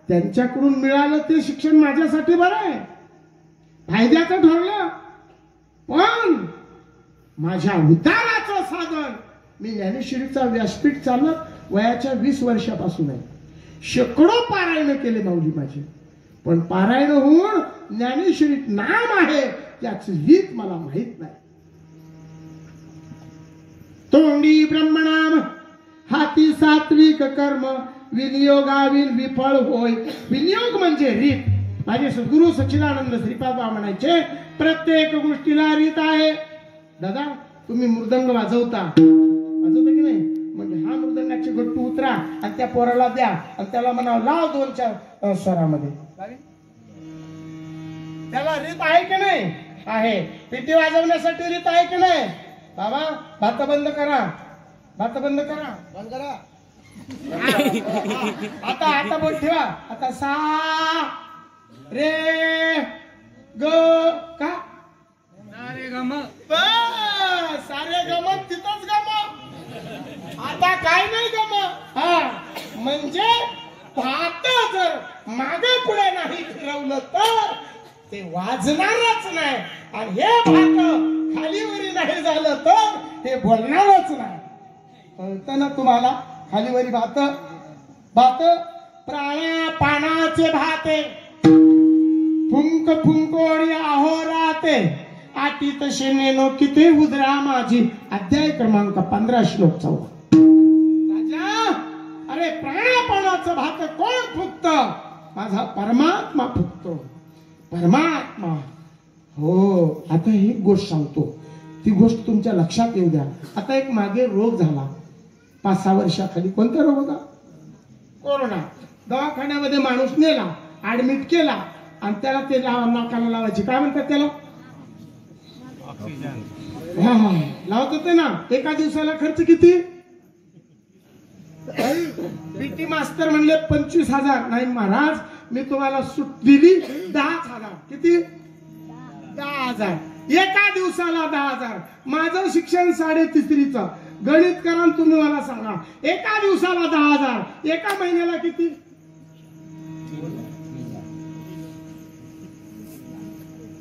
त्यांच्याकडून मिळालं ते शिक्षण माझ्यासाठी बरं आहे, फायद्याचं ठरलं. पण माझ्या उद्धाराचं साधन मी ज्ञानेश्वरीचा व्यासपीठ चालत वयाच्या 20 वर्षापासून आहे. शेकडो पारायण केले माऊली माझे. पण पारायण होऊन ज्ञानेश्वरीत नाम आहे त्याची रीत मला माहित नाही. तोंडी ब्रह्मनाम हाती सात्विक कर्म विनियोगाविल विफळ होय. विनियोग म्हणजे रीत. माझे सद्गुरु सच्चिदानंद श्रीपाद बाबा म्हणायचे प्रत्येक गोष्टीला रीत आहे. दादा तुम्ही मृदंग वाजवता की नाही, म्हणजे हा मृदंगाचे गट्टू उतरा आणि त्या पोराला द्या आणि त्याला म्हणावं लाव 2-4 स्वरामध्ये. त्याला रीत आहे की नाही? आहे. पेटी वाजवण्यासाठी रीत आहे की नाही? बाबा भात बंद करा, भात बंद करा, बंद करा. आता बोल ठेवा. आता सा रे ग का सारे गम, सारे गम तिथंच गम. आता काय नाही गम. हा म्हणजे भात जर मागे पुढे नाही फिरवलं तर ते वाजणारच नाही आणि हे भात खालीवरी नाही झालं तर हे बोलणारच नाही. कळतं ना तुम्हाला? खालीवरी भात भात प्राणा पानाचे भाते फुंक फुंकोडी अहोराते आटी तसे नेनो किती उदरा माझी. अध्याय क्रमांक 15 श्लोक 14. राजा अरे प्राणापानाचं भात कोण फुकत? माझा परमात्मा फुकतो. परमात्मा. हो. आता ही गोष्ट सांगतो, ती गोष्ट तुमच्या लक्षात येऊ द्या. आता एक मागे रोग झाला 5-6 वर्षाखाली. कोणता रोग होता? कोरोना. दवाखान्यामध्ये माणूस नेला, ऍडमिट केला आणि त्याला ते नाकाला लावायची काय म्हणतात त्याला? हा लावत होते ना. एका दिवसाला खर्च किती? पीटी मास्तर म्हणले 25,000. नाही महाराज मी तुम्हाला सूट दिली 10,000. किती? 10,000. एका दिवसाला 10,000. माझं शिक्षण 3.5चं गणित करा तुम्ही मला सांगा. एका दिवसाला 10,000, एका महिन्याला किती?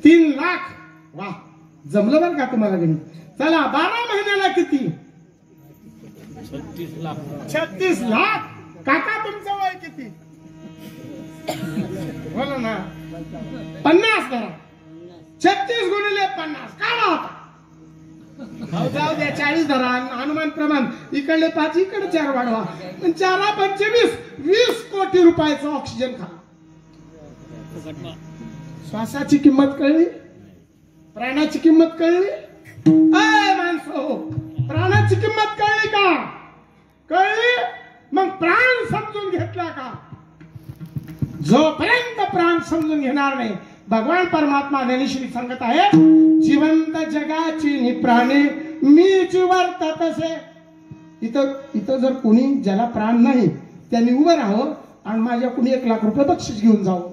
3 लाख. वा जमलं बरं का तुम्हाला गणित. चला 12 महिन्याला किती? 36 लाख. काका तुमचं वय किती? बोला ना. 50 धरा. 36 गुणिले 50 काढा होता. जाऊ द्या 40 धरा. अनुमान प्रमाण इकडले 5 इकडे 4 वाढवा. 4×5 20 कोटी रुपयाचं ऑक्सिजन खा. श्वासाची किंमत कळली? प्राणाची किंमत कळली? माणसं प्राणाची किंमत कळली का? कळली? मग प्राण समजून घेतला का? जोपर्यंत प्राण समजून घेणार नाही, भगवान परमात्मा ज्ञानेश्वरी सांगत आहे जिवंत जगाची निप्राणे मीच वर्ततसे. इथं जर कोणी ज्याला प्राण नाही त्यांनी उभं राहावं आणि माझ्या कुणी 1 लाख रुपये बक्षीस घेऊन जावं.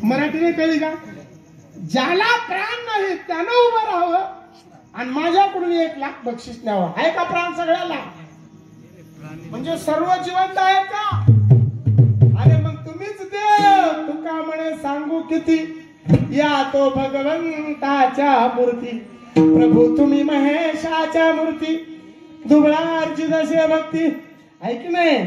मराठी नाही कळली का? ज्याला प्राण नाही त्यानं उभं राहावं आणि माझ्याकडून 1 लाख बक्षीस न्यावं. आहे का प्राण सगळ्याला? म्हणजे सर्व जिवंत आहेत का? अरे मग तुम्हीच देव. तुका म्हणे सांगू किती या तो भगवंताच्या मूर्ती. प्रभू तुम्ही महेशाच्या मूर्ती. दुबळार्जी जसे भक्ती. आहे की नाही?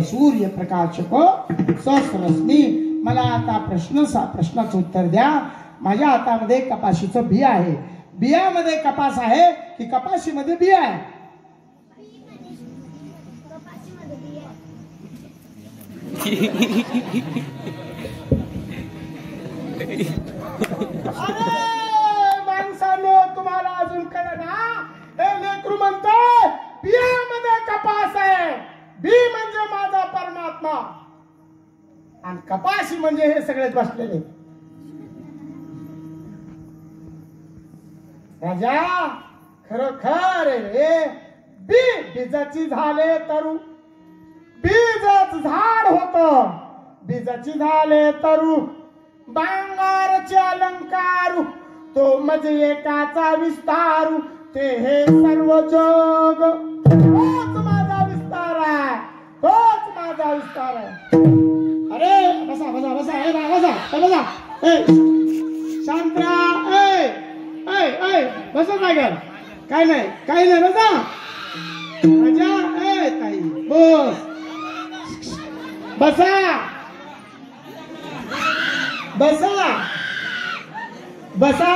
सूर्य प्रकाशक सहस्रश्मी. मला आता प्रश्नाचं उत्तर द्या. माझ्या हातामध्ये कपाशीचं बी आहे. बियामध्ये कपास आहे की कपाशीमध्ये बिया आहे? माणसानो तुम्हाला अजून कळलं ना? हे लेकरू म्हणतोय बियामध्ये कपास आहे, बी म्हणजे माझा परमात्मा आणि कपाशी म्हणजे हे सगळे बसलेले. राजा खरोखर रे बीजाची झाले तरू, बीजच झाड होत, बीजाची झाले तरू, बांगारचे अलंकारू, तो म्हणजे एकाचा विस्तारू, ते हे सर्व जग तोच माझा विस्तार आहे, तोच माझा विस्तार आहे. अरे बसा बसा बसा ए बसा ए बसा ए शांतरा ए ए ए बसा जागर काय नाही बसा राजा ए ताई बस बसा बसा बसा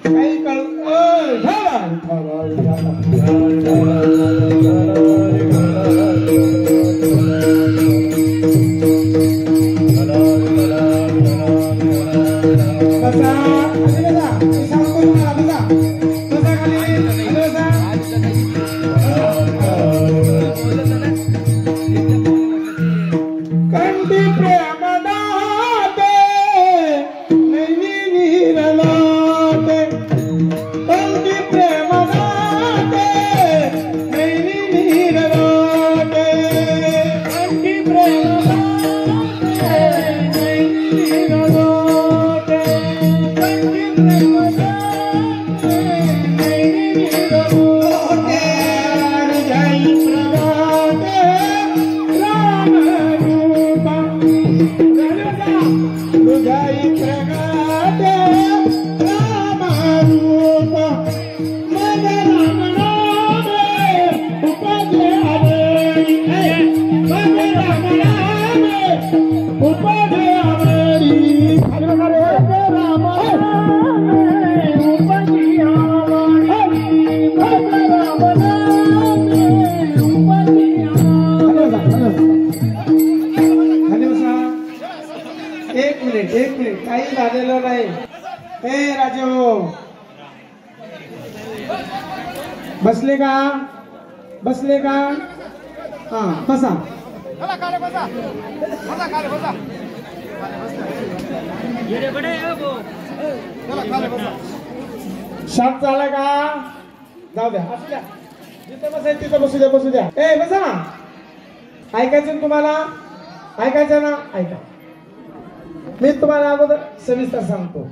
काही कळू एक मिनिट काही झालेलं नाही. हे राजू बसले का हा बसा शांत झाला का? जाऊ द्या असू द्या, जिथे बसायचं तिथं बसू द्या. ए बसा, ऐकायचं तुम्हाला? ऐकायचं ना? ऐका, मी तुम्हाला अगोदर सविस्तर सांगतो.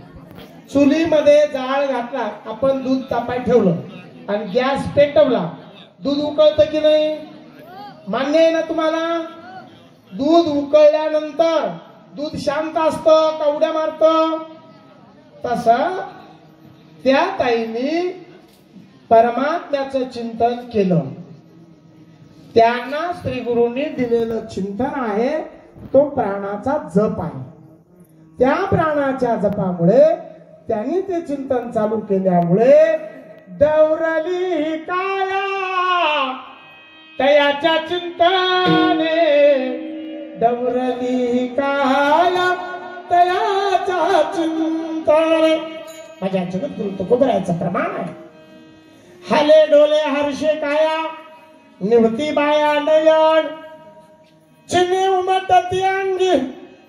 चुलीमध्ये जाळ घातला, आपण दूध तापाय ठेवलं आणि गॅस पेटवला, दूध उकळतं की नाही? मान्य आहे ना तुम्हाला? दूध उकळल्यानंतर दूध शांत असतं का उड्या मारतं? तसं त्या ताईंनी परमात्म्याचं चिंतन केलं. त्यांना श्री गुरूंनी दिलेलं चिंतन आहे तो प्राणाचा जप आहे. त्या प्राणाच्या जपामुळे त्यांनी ते चिंतन चालू केल्यामुळे दौरली काया तयाच्या चिंतने, दौरली काया तयाच्या चिंतने. माझ्या जगद्गुरु तुकोबरायचं प्रमाण आहे. हाले डोले हर्षे काया निवती बाया नयन, चिनी उमटती अंगी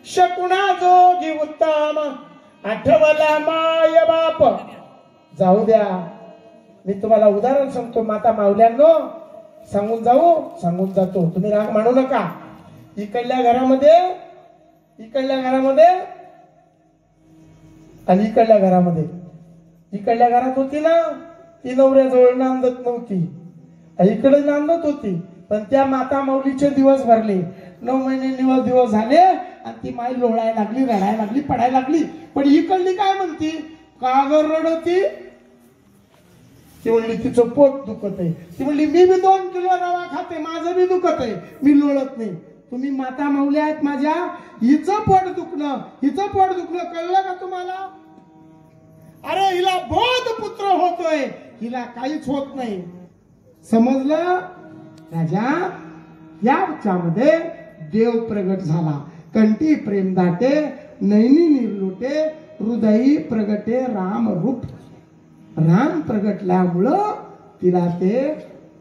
शकुणा जोगी उत्तम, आठवला माय बाप. जाऊ द्या, मी तुम्हाला उदाहरण सांगतो. माता माऊल्यांनो, सांगून जातो, तुम्ही राग मानू नका. इकडल्या घरामध्ये आणि इकडल्या घरात होती ना, ती नवऱ्याजवळ नांदत नव्हती, इकडे नांदत होती. पण त्या माता माऊलीचे दिवस भरले, 9 महिने दिवस झाले आणि ती माई लोळायला लागली, रडायला लागली, पडायला लागली. पण इकडली काय म्हणती? का ग रडती? ती म्हणली तिचं पोट दुखत आहे. ती म्हणली मी बी 2 किलो रवा खाते, माझं बी दुखत आहे, मी लोळत नाही. तुम्ही माता माऊल्या आहेत माझ्या, हिचं पोट दुखणं कळलं का तुम्हाला? अरे हिला बोध पुत्र होतोय, हिला काहीच होत नाही. समजलं राजा? याच्यामध्ये देव प्रगट झाला. कंठी प्रेम दाटे, नैनी निर्लोटे, हृदयी प्रगटे राम रूप. राम प्रगटल्यामुळं तिला ते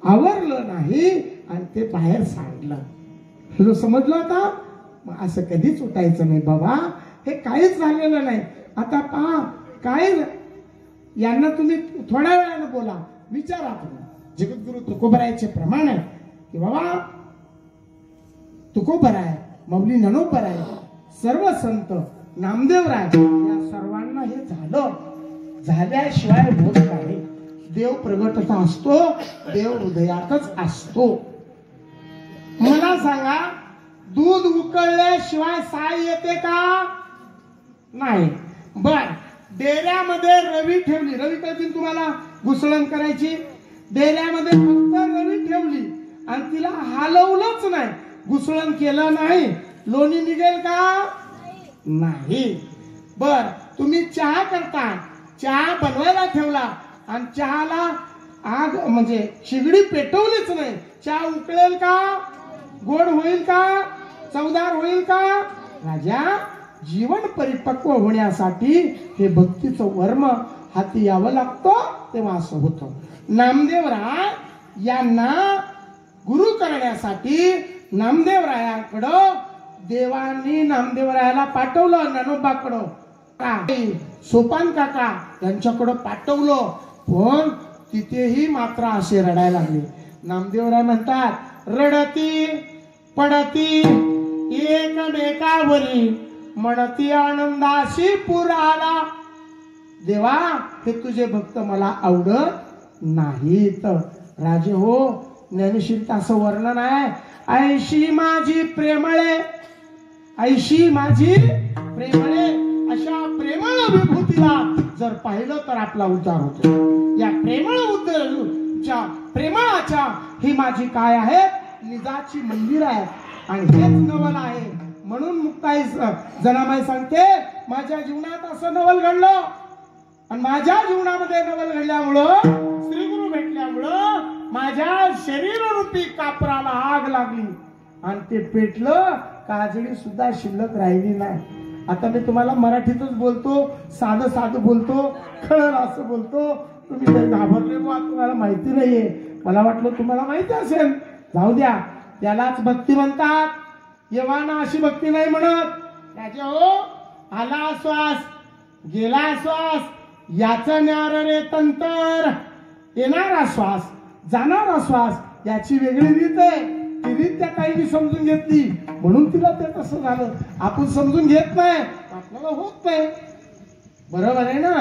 आवरलं नाही आणि ते बाहेर सांडलं. समजलं आता? मग असं कधीच उठायचं नाही बाबा, हे काहीच झालेलं नाही. आता पहा काय, यांना तुम्ही थोड्या वेळानं बोला, विचारा तुम्ही. जगद्गुरु तुकोबरायचे प्रमाण आहे की बाबा तुकोबराय, माऊली ज्ञानोबराय, सर्व संत, नामदेवराय, या सर्वांना हे झाल्याशिवाय होत नाही. देव प्रगटता असतो, देव हृदयातच असतो. मला सांगा, दूध उकळल्याशिवाय साय येते का? नाही. बर, डेऱ्यामध्ये रवी ठेवली, रवी कळतील तुम्हाला, घुसळण करायची. डेऱ्यामध्ये फक्त रवी ठेवली आणि तिला हलवलंच नाही, घुसळण केलं नाही, लोणी निघेल का? नाही. बर, तुम्ही चहा करता, चहा बनवायला ठेवला आणि चहाला आग म्हणजे शिगडी पेटवलीच नाही, चहा उकळेल का? गोड होईल का? चवदार होईल का? राजा, जीवन परिपक्व होण्यासाठी हे भक्तीचं वर्म हाती यावं लागतं, तेव्हा असं होतं. नामदेवराय यांना गुरु करण्यासाठी नामदेवरायाकडं देवांनी नामदेवरायाला पाठवलं. ज्ञानोबाकडं सोपान काका यांच्याकडं पाठवलं, पण तिथेही मात्र असे रडायला लागले. नामदेवराय म्हणतात, रडती पडती एकमेकावरी, म्हणती आनंदाशी पुराला. देवा, हे तुझे भक्त मला आवडत नाहीत. राजे हो, ज्ञानेश्वरीत असं वर्णन आहे, ऐशी माझी प्रेमळे, ऐशी माझी प्रेमळे. अशा प्रेमळ विभूतीला जर पाहिलं तर आपला उद्धार होतो. या प्रेमळाच्या ही माझी काय आहे? निजाची मंदिर आहे आणि हेच नवल आहे. म्हणून मुक्ताई जनाबाई सांगते, माझ्या जीवनात असं नवल घडलं आणि माझ्या जीवनामध्ये नवल घडल्यामुळं, श्रीगुरु भेटल्यामुळं माझ्या शरीररूपी कापराला आग लागली आणि ते पेटलं, काजळी सुद्धा शिल्लक राहिली नाही. आता मी तुम्हाला मराठीतच बोलतो, साधं बोलतो, कळलं असं बोलतो. तुम्ही जर घाबरले, तुम्हाला माहिती नाहीये, मला वाटलं तुम्हाला माहिती असेल. जाऊ द्या, त्यालाच भक्ती म्हणतात. येवाना अशी भक्ती नाही म्हणत. राजा हो, आला श्वास गेला श्वास, याचं न्यार रे तंतर. येणारा श्वास जाणारा श्वास याची वेगळी रीत आहे. ती रीत त्या ताईने समजून घेतली म्हणून तिला ते तसं झालं. आपण समजून घेत नाही, आपल्याला होत नाही. बरोबर आहे ना?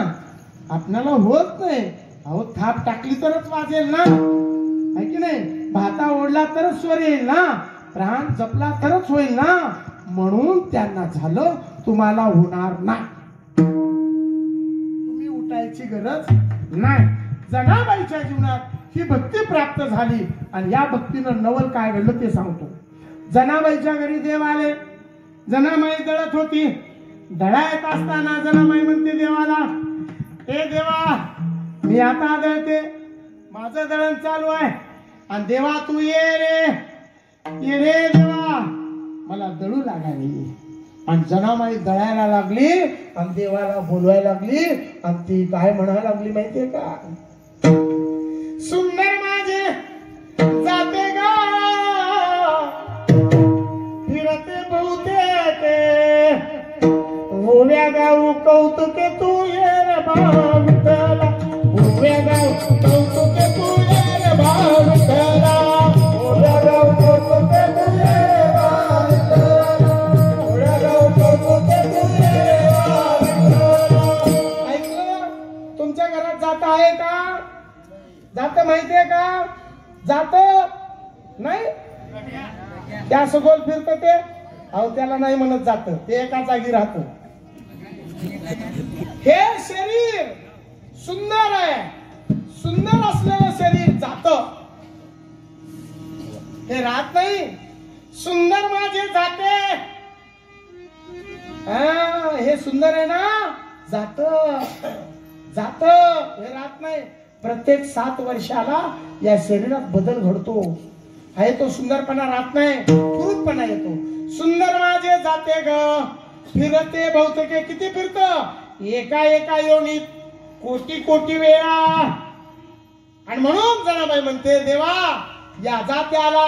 आपल्याला होत नाही. अहो, थाप टाकली तरच वाजेल ना, आहे की नाही? भाता ओढला तरच स्वर येईल ना, प्राण जपला तरच होईल ना. म्हणून त्यांना झालं, तुम्हाला होणार नाही. तुम्ही उठायची गरज नाही. जनाबाईच्या जीवनात ही भक्ती प्राप्त झाली आणि या भक्तीनं नवल काय घडलं ते सांगतो. जनाबाईच्या घरी देव आले. जनाबाई दळत होती. दळायत असताना जनाबाई म्हणते देवाला, हे देवा, मी आता दळते, माझं दळण चालू आहे आणि देवा तू ये रे देवा, मला दळू लागावी. आणि जनाबाई दळायला लागली आणि देवाला बोलवायला लागली आणि ती काय म्हणायला लागली माहितीये का? सुंदर माझे जाते गा फिरते बहुते ओव्या गाऊ कौतुके तू ये रे भावतला, ओव्या गाऊ कौतुके तू ये रे भावतला, ओव्या गाऊ कौतुके तू ये रे भावतला, ओव्या गाऊ कौतुके तू ये रे भावतला. ऐकलं? तुमच्या घरात जात आहे का? जात माहितीये का? जात नाही, त्या सगोल फिरत ते. अहो, त्याला नाही म्हणत जात, ते एका जागी राहत. हे शरीर सुंदर आहे, सुंदर असलेलं शरीर जात, हे राहत नाही. सुंदर माझे जाते, हे सुंदर आहे ना, जात हे राहत नाही. प्रत्येक 7 वर्षाला या शरीरात बदल घडतो. आहे तो सुंदरपणा राहत नाही, कुरूपपणा येतो. सुंदर माझे जाते ग फिरते बहुतेक किती फिरत एका एका योनीत कोटी कोटी वेळा. आणि म्हणून जनाबाई म्हणते देवा या जात्याला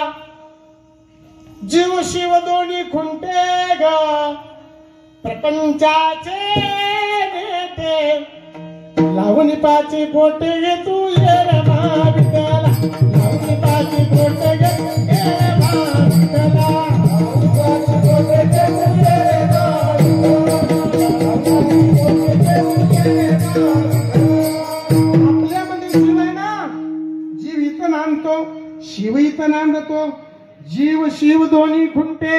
जीव शिव दोन्ही खुंटे ग प्रपंचाचे नेते लावणी पाची पोटे गे तू ये रे महाविद्याला लावणी पाची पोटे गे ये महाविद्याला आपल्यामध्ये जीव आहे ना, जीव इथं नांदतो शिव इथं नांदतो. जीव शिव दोन्ही खुंटे.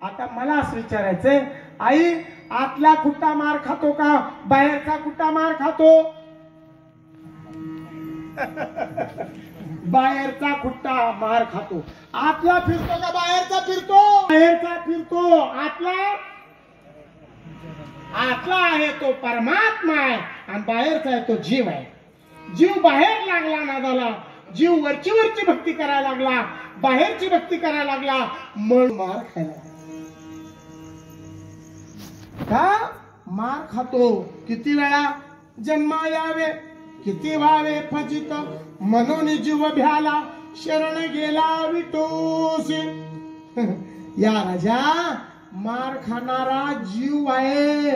आता मला असं विचारायचंय आई आतला खुट्टा मार खातो का बाहेरचा खुट्टा मार खातो? बाहेरचा खुट्टा मार खातो. आतला फिरतो का बाहेरचा फिरतो? बाहेरचा फिरतो. आतला आहे तो परमात्मा आहे आणि बाहेरचा आहे तो जीव आहे. जीव बाहेर लागला नादाला, जीव वरची वरची भक्ती करायला लागला, बाहेरची भक्ती करायला लागला, मग मार खायला का मार खातो. किती वेळा जन्मा यावे किती व्हावे फजित म्हणून जीव भ्याला शरण गेला विटोसे. या राजा मार खाणारा जीव आहे.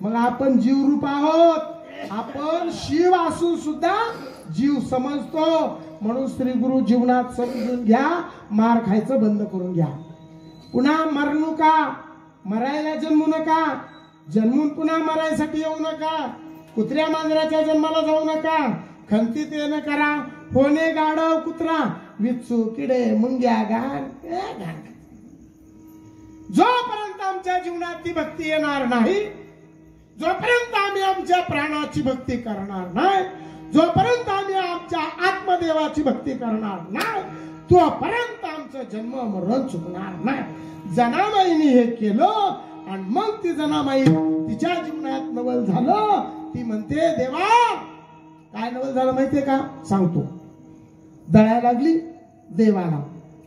मग आपण जीवरूप आहोत. आपण शिव असून सुद्धा जीव समजतो. म्हणून श्री गुरु जीवनात समजून घ्या, मार खायचं बंद करून घ्या. पुन्हा मरू नका, मरायला जन्मू नका, जन्मून पुन्हा मरायसाठी येऊ नका, कुत्र्या मांजराच्या जन्माला जाऊ नका, खंतीत येणं करा, होणे गाढव कुत्रा विचू किडे मुंग्या घाण. जोपर्यंत आमच्या जीवनात ती भक्ती येणार नाही, जोपर्यंत आम्ही आमच्या प्राणाची भक्ती करणार नाही, जोपर्यंत आम्ही आमच्या आत्मदेवाची भक्ती करणार नाही, तोपर्यंत आमचं जन्म मरण चुकणार नाही. जनाबाईने हे केलं आणि मग ती जनाबाई तिच्या जीवनात नवल झालं. ती म्हणते देवा काय नवल झालं माहितीये का सांगतो. दळायला लागली देवाला.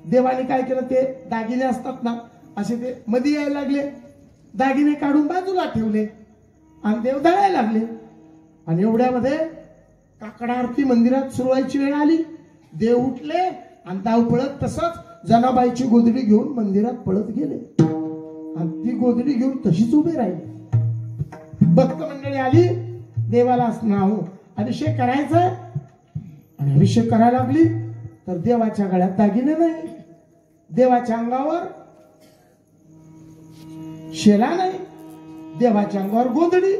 देवाने काय केलं, ते दागिने असतात ना असे ते मध्ये यायला लागले, दागिने काढून बाजूला ठेवले आणि देव दळायला लागले. आणि एवढ्यामध्ये काकडा आरती मंदिरात सुरू व्हायची वेळ आली. देव उठले आणि धाव पळत तसंच जनाबाईची गोधडी घेऊन मंदिरात पळत गेले आणि ती गोधडी घेऊन तशीच उभी राहिली. भक्त मंडळी आली, देवाला नाव अभिषेक करायचा आणि अभिषेक करायला लागली तर देवाच्या गळ्यात दागिने नाही, देवाच्या अंगावर शेला नाही, देवाच्या अंगावर गोधडी.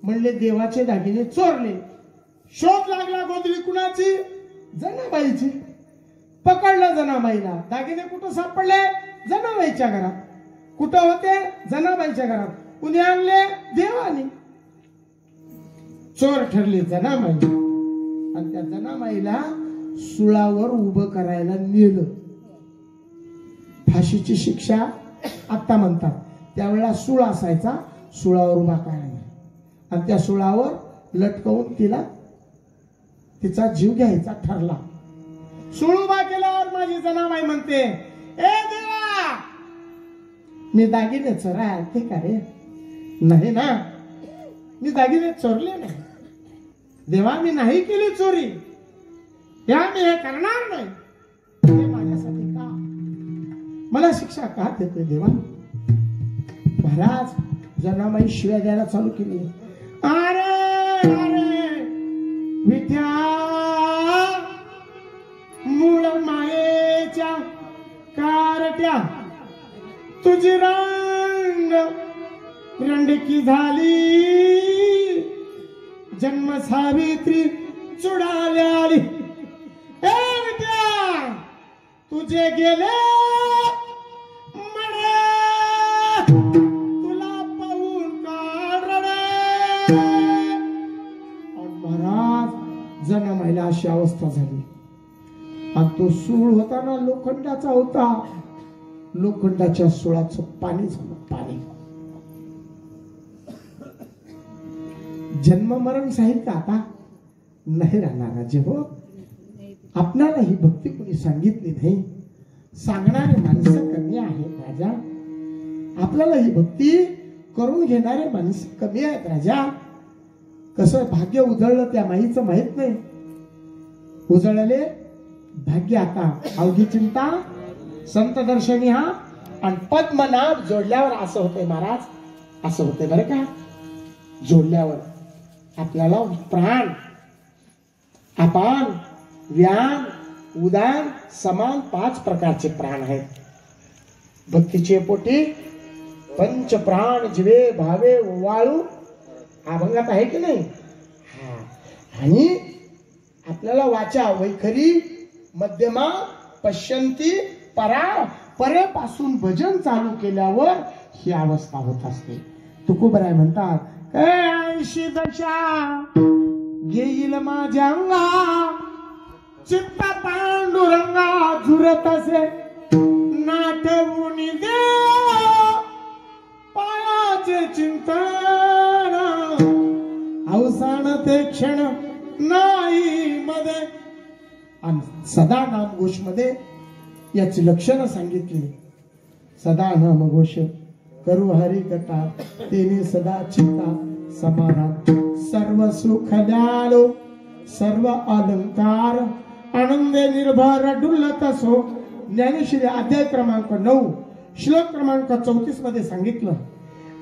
म्हणले देवाचे दागिने चोरले. शोध लागला गोधडी कुणाची? जनाबाईची. पकडलं जनाबाईला. दागिने कुठं सापडले? जनाबाईच्या घरात. कुठं होते? जनाबाईच्या घरात. कुणी आणले? देवाने. चोर ठरले जनाबाई. आणि त्या जनाबाईला सुळावर उभं करायला नेलं. फाशीची शिक्षा आता म्हणतात, त्यावेळेला सूळ असायचा, सुळावर उभा करायला आणि त्या सुळावर लटकवून तिचा जीव घ्यायचा ठरला. सूळ उभा केल्यावर माझी जनाबाई म्हणते, ए देवा मी दागिने चोराय ते का रे? नाही ना, मी दागिने चोरले नाही देवा, मी नाही केली चोरी, या मी हे करणार नाही. हे माझ्यासाठी का? मला शिक्षा का देते देवा? महाराज जनाबाई शिव्या द्यायला चालू केली. अरे अरे विद्या मूळ मायेच्या कारट्या तुझी रंडकी झाली, जन्म सावित्री चुडाली. ए विद्या तुझे गेले मडे, तुला पाहून काढ रडे. महाराज जनाबाईला अशी अवस्था झाली. आणि तो सूळ होता ना लोखंडाचा होता, लोखंडाच्या सुळाचं पाणी झालं. पाणी जन्म मरण साहित्य आता नाही राहणार. जे हो आपणाला ही भक्ती कोणी सांगितली नाही, सांगणारे माणसं कमी आहेत राजा. आपल्याला ही भक्ती करून घेणारे माणसं कमी आहेत राजा. कसं भाग्य उजळलं त्या माईचं माहित नाही. उजळले भाग्य आता अवघी चिंता संत दर्शनी हा आणि पद्मनाभ जोडल्यावर असं होतंय महाराज, असं होतंय बरं का. जोडल्यावर आपल्याला प्राण, अपान, व्यान, उदान, समान 5 प्रकारचे प्राण आहेत. भक्तीचे पोटी पंच प्राण जिवे भावे वाळू अभंगात आहे की नाही. आणि आपल्याला वाचा वैखरी मध्यमा पश्यंती परा परेपासून भजन चालू केल्यावर ही अवस्था होत असते. तुकोबराय म्हणतात, 80 दशा घेईल माझ्या अंगा, चित्त पांडुरंगा झुरत असे नाटवून दे पायाचे चिंतन, अवसान ते क्षण नाही मध्ये. आणि सदा नामघोष मध्ये याची लक्षणं सांगितली. सदा नामघोष करू हरी कथा, तेने सदा चित्ता समाधान, सर्व सुख द्यालो सर्व अलंकार, आनंदे निर्भर डुलत असो. ज्ञानेश्वरी अध्याय क्रमांक 9 श्लोक क्रमांक 34 मध्ये सांगितलं,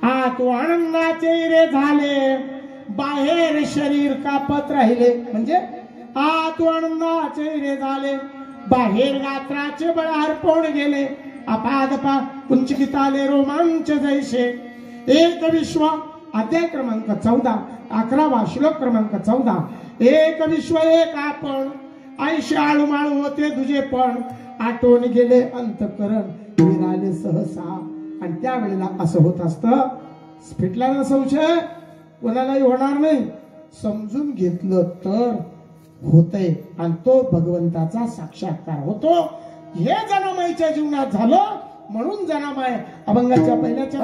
आत आनंदाचे रे झाले बाहेर शरीर कापत राहिले. म्हणजे आत आनंदाचे रे झाले बाहेर गात्राचे बळ हरपून गेले, अपादपा कुंचकित आले रोमांच जैसे. एक विश्व अध्याय क्रमांक 14 11वा श्लोक क्रमांक 14, एक विश्व एक आपण ऐशी आळूमाळू होते तुझे पण, आटोन गेले अंतकरण विराले सहसा. आणि त्यावेळेला असं होत असतं, फिटला ना संशय कोणालाही होणार नाही. समजून घेतलं तर होतंय आणि तो भगवंताचा साक्षात्कार होतो. हे जनामाईच्या जीवनात झालं. म्हणून जनामाई अभंगाच्या पहिल्याच्या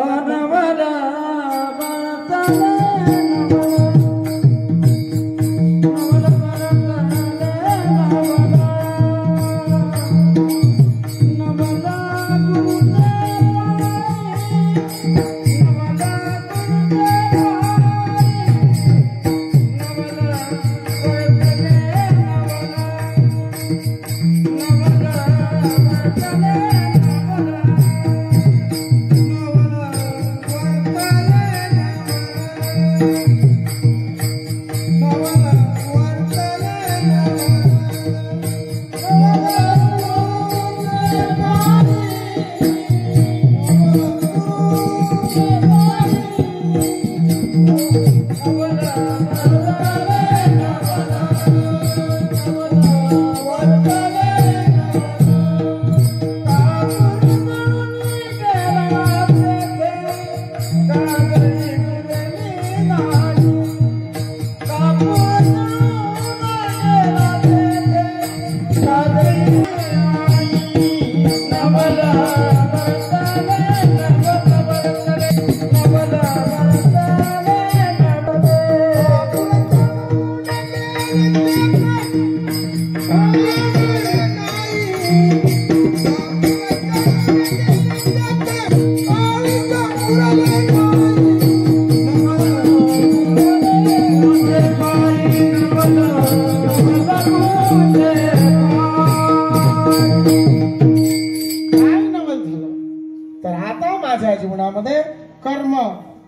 जीवनामध्ये कर्म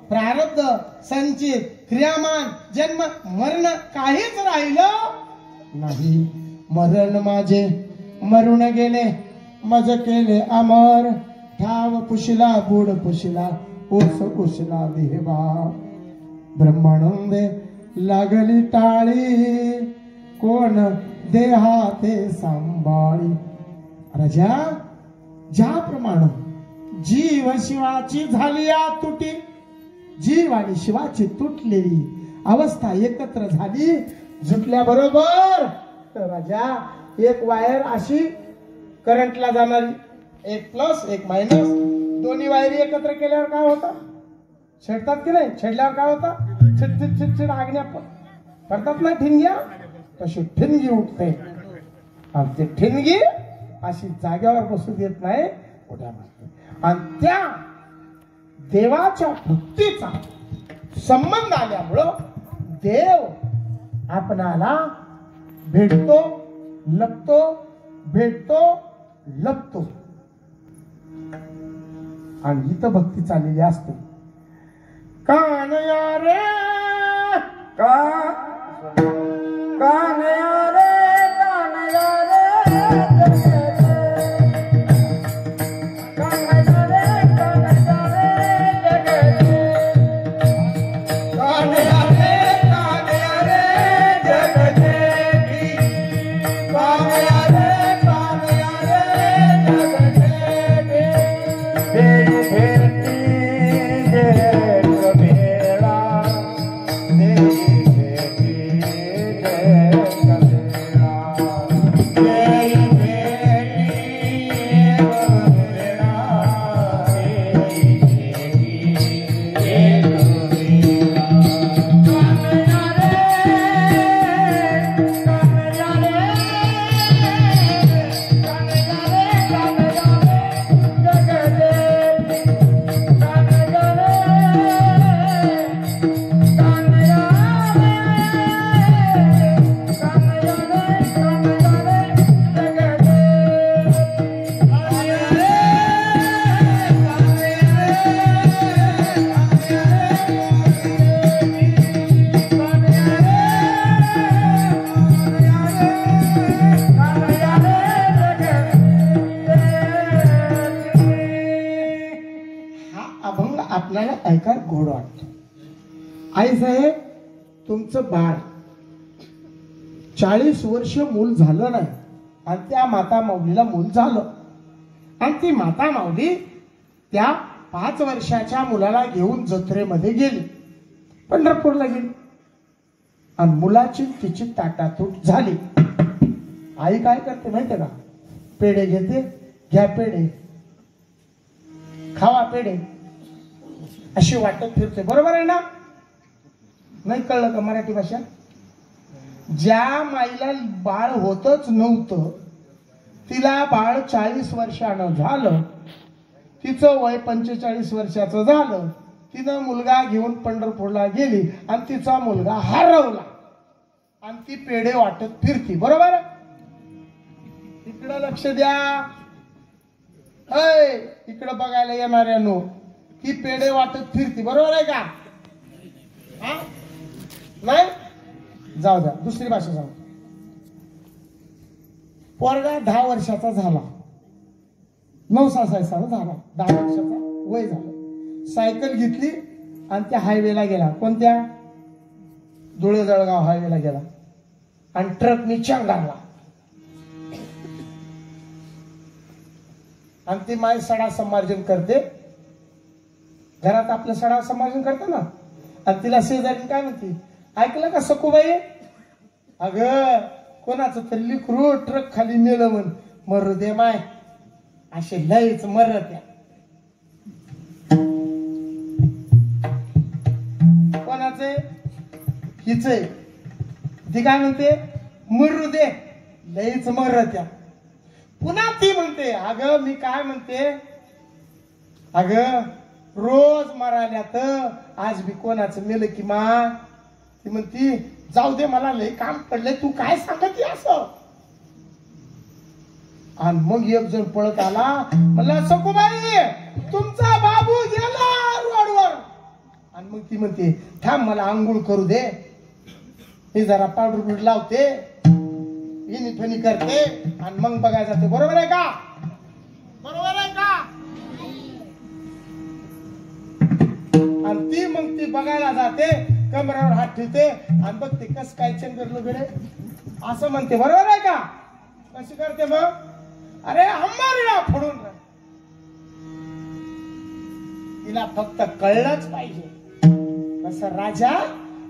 प्रारब्ध संचित क्रियामान जन्म मरण काहीच राहिलं नाही. मरण माझे मरून गेले मज केले अमर, ठाव पुशिला बुड पुशिला ओस ओसला देवा. ब्रह्मानंदे लागली टाळी कोण देहाते सांभाळी. राजा ज्याप्रमाणे जीव शिवाची झाली तुटी, जीव आणि शिवाची तुटलेली अवस्था एकत्र झाली. जुटल्याबरोबर राजा एक वायर अशी करंटला जाणारी, एक प्लस एक मायनस, दोन्ही वायरी एकत्र केल्यावर काय होतं? छेडतात की नाही? छेडल्यावर काय होतं? छिट छिट छिट आग्न्या पडतात ना ठिणग्या, तशी ठिणगी उठते. आणि ते ठिणगी अशी जाग्यावर बसू देत नाही, उड्या मारते. आणि त्या देवाच्या भक्तीचा संबंध आल्यामुळं देव आपणाला भेटतो, लपतो, भेटतो, लपतो. आणि इथं भक्ती चाललेली असते. कानया रे कानया रे कानया रे कानया रे कानया रे जगदे कानया रे कानया रे जगदे कानया रे कानया रे जगदे तेरी भेटी जग मेरा तेरी भेटी जग मेरा तेरी भेटी जग मेरा तेरी भेटी जग मेरा कान्हा रे कान्हा रे कान्हा रे कान्हा रे जगदे हा अभंग आपल्याला ऐकायला गोड वाटतो. आई साहेब, तुमचं बाळ 40 वर्ष मूल झालं नाही आणि त्या माता माऊलीला मूल झालं. आणि ती माता माऊली त्या 5 वर्षाच्या मुलाला घेऊन जत्रेमध्ये गेली, पंढरपूरला गेली. आणि मुलाची तिची ताटातूट झाली. आई काय करते माहितीये का? पेढे घेते, घ्या पेढे, खावा पेढे, अशी वाटत फिरते. बरोबर आहे ना? नाही कळलं का मराठी भाषा? ज्या माईला बाळ होतच नव्हतं, तिला बाळ 40 वर्षानं झालं, तिचं वय 45 वर्षाचं झालं, तिनं मुलगा घेऊन पंढरपूरला गेली आणि तिचा मुलगा हरवला आणि ती पेढे वाटत फिरती. बरोबर? इकडं लक्ष द्या. अय, इकडं बघायला येणाऱ्यानो, ती पेढे वाटत फिरती. बरोबर आहे का? हा? नाही? जाऊ द्या, दुसरी भाषा सांग. पोरगा 10 वर्षाचा झाला, 9 सायसाला झाला, 10 वर्षाचा वय झालं. सायकल घेतली आणि त्या हायवेला गेला. कोणत्या? धुळे जळगाव हायवेला गेला आणि ट्रकनी चंगारला. आणि ती माय सडा समार्जन करते, घरात आपलं सडा समार्जन करते ना. आणि तिला शेजारी काय म्हणते, ऐकलं का सखूबाई? अगं, कोणाचं तरी लिकरू ट्रक खाली नेलं म्हण. मरू दे माय, असे लयच मरत. कोणाचे? हिचे. ती काय म्हणते, मरू दे, लयच मरत. पुन्हा ती म्हणते, अगं मी काय म्हणते, अगं रोज मराल्या तर आज बी कोणाचं मेलं की मा. ती म्हणती, जाऊ दे, मला लय काम पडलंय, तू काय सांगत असं. आणि मग एक जण पळत आला, म्हणला सखूबाई तुमचा बाबू गेला रोडवर. आणि मग ती म्हणते, थांब मला आंघोळ करू दे, मी जरा पावडर बीड लावते, इनी फनी करते आणि मग बघायला जाते. बरोबर आहे का? बरोबर आहे का? आणि ती मग ती बघायला जाते, कमरावर हात ठेवते आणि बघते कस काय चंद्रलो गडे असं म्हणते. बरोबर आहे का? कशी करते मग? अरे अंबारीला फोडून. तिला फक्त कळलंच पाहिजे कसं राजा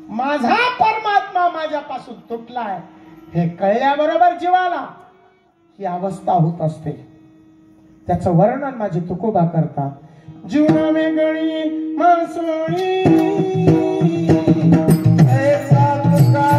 माझा परमात्मा माझ्यापासून तुटलाय हे कळल्याबरोबर जीवाला ही अवस्था होत असते. त्याचं वर्णन माझे तुकोबा करतात. जीवना वेगळी मासोळी ऐसा तुका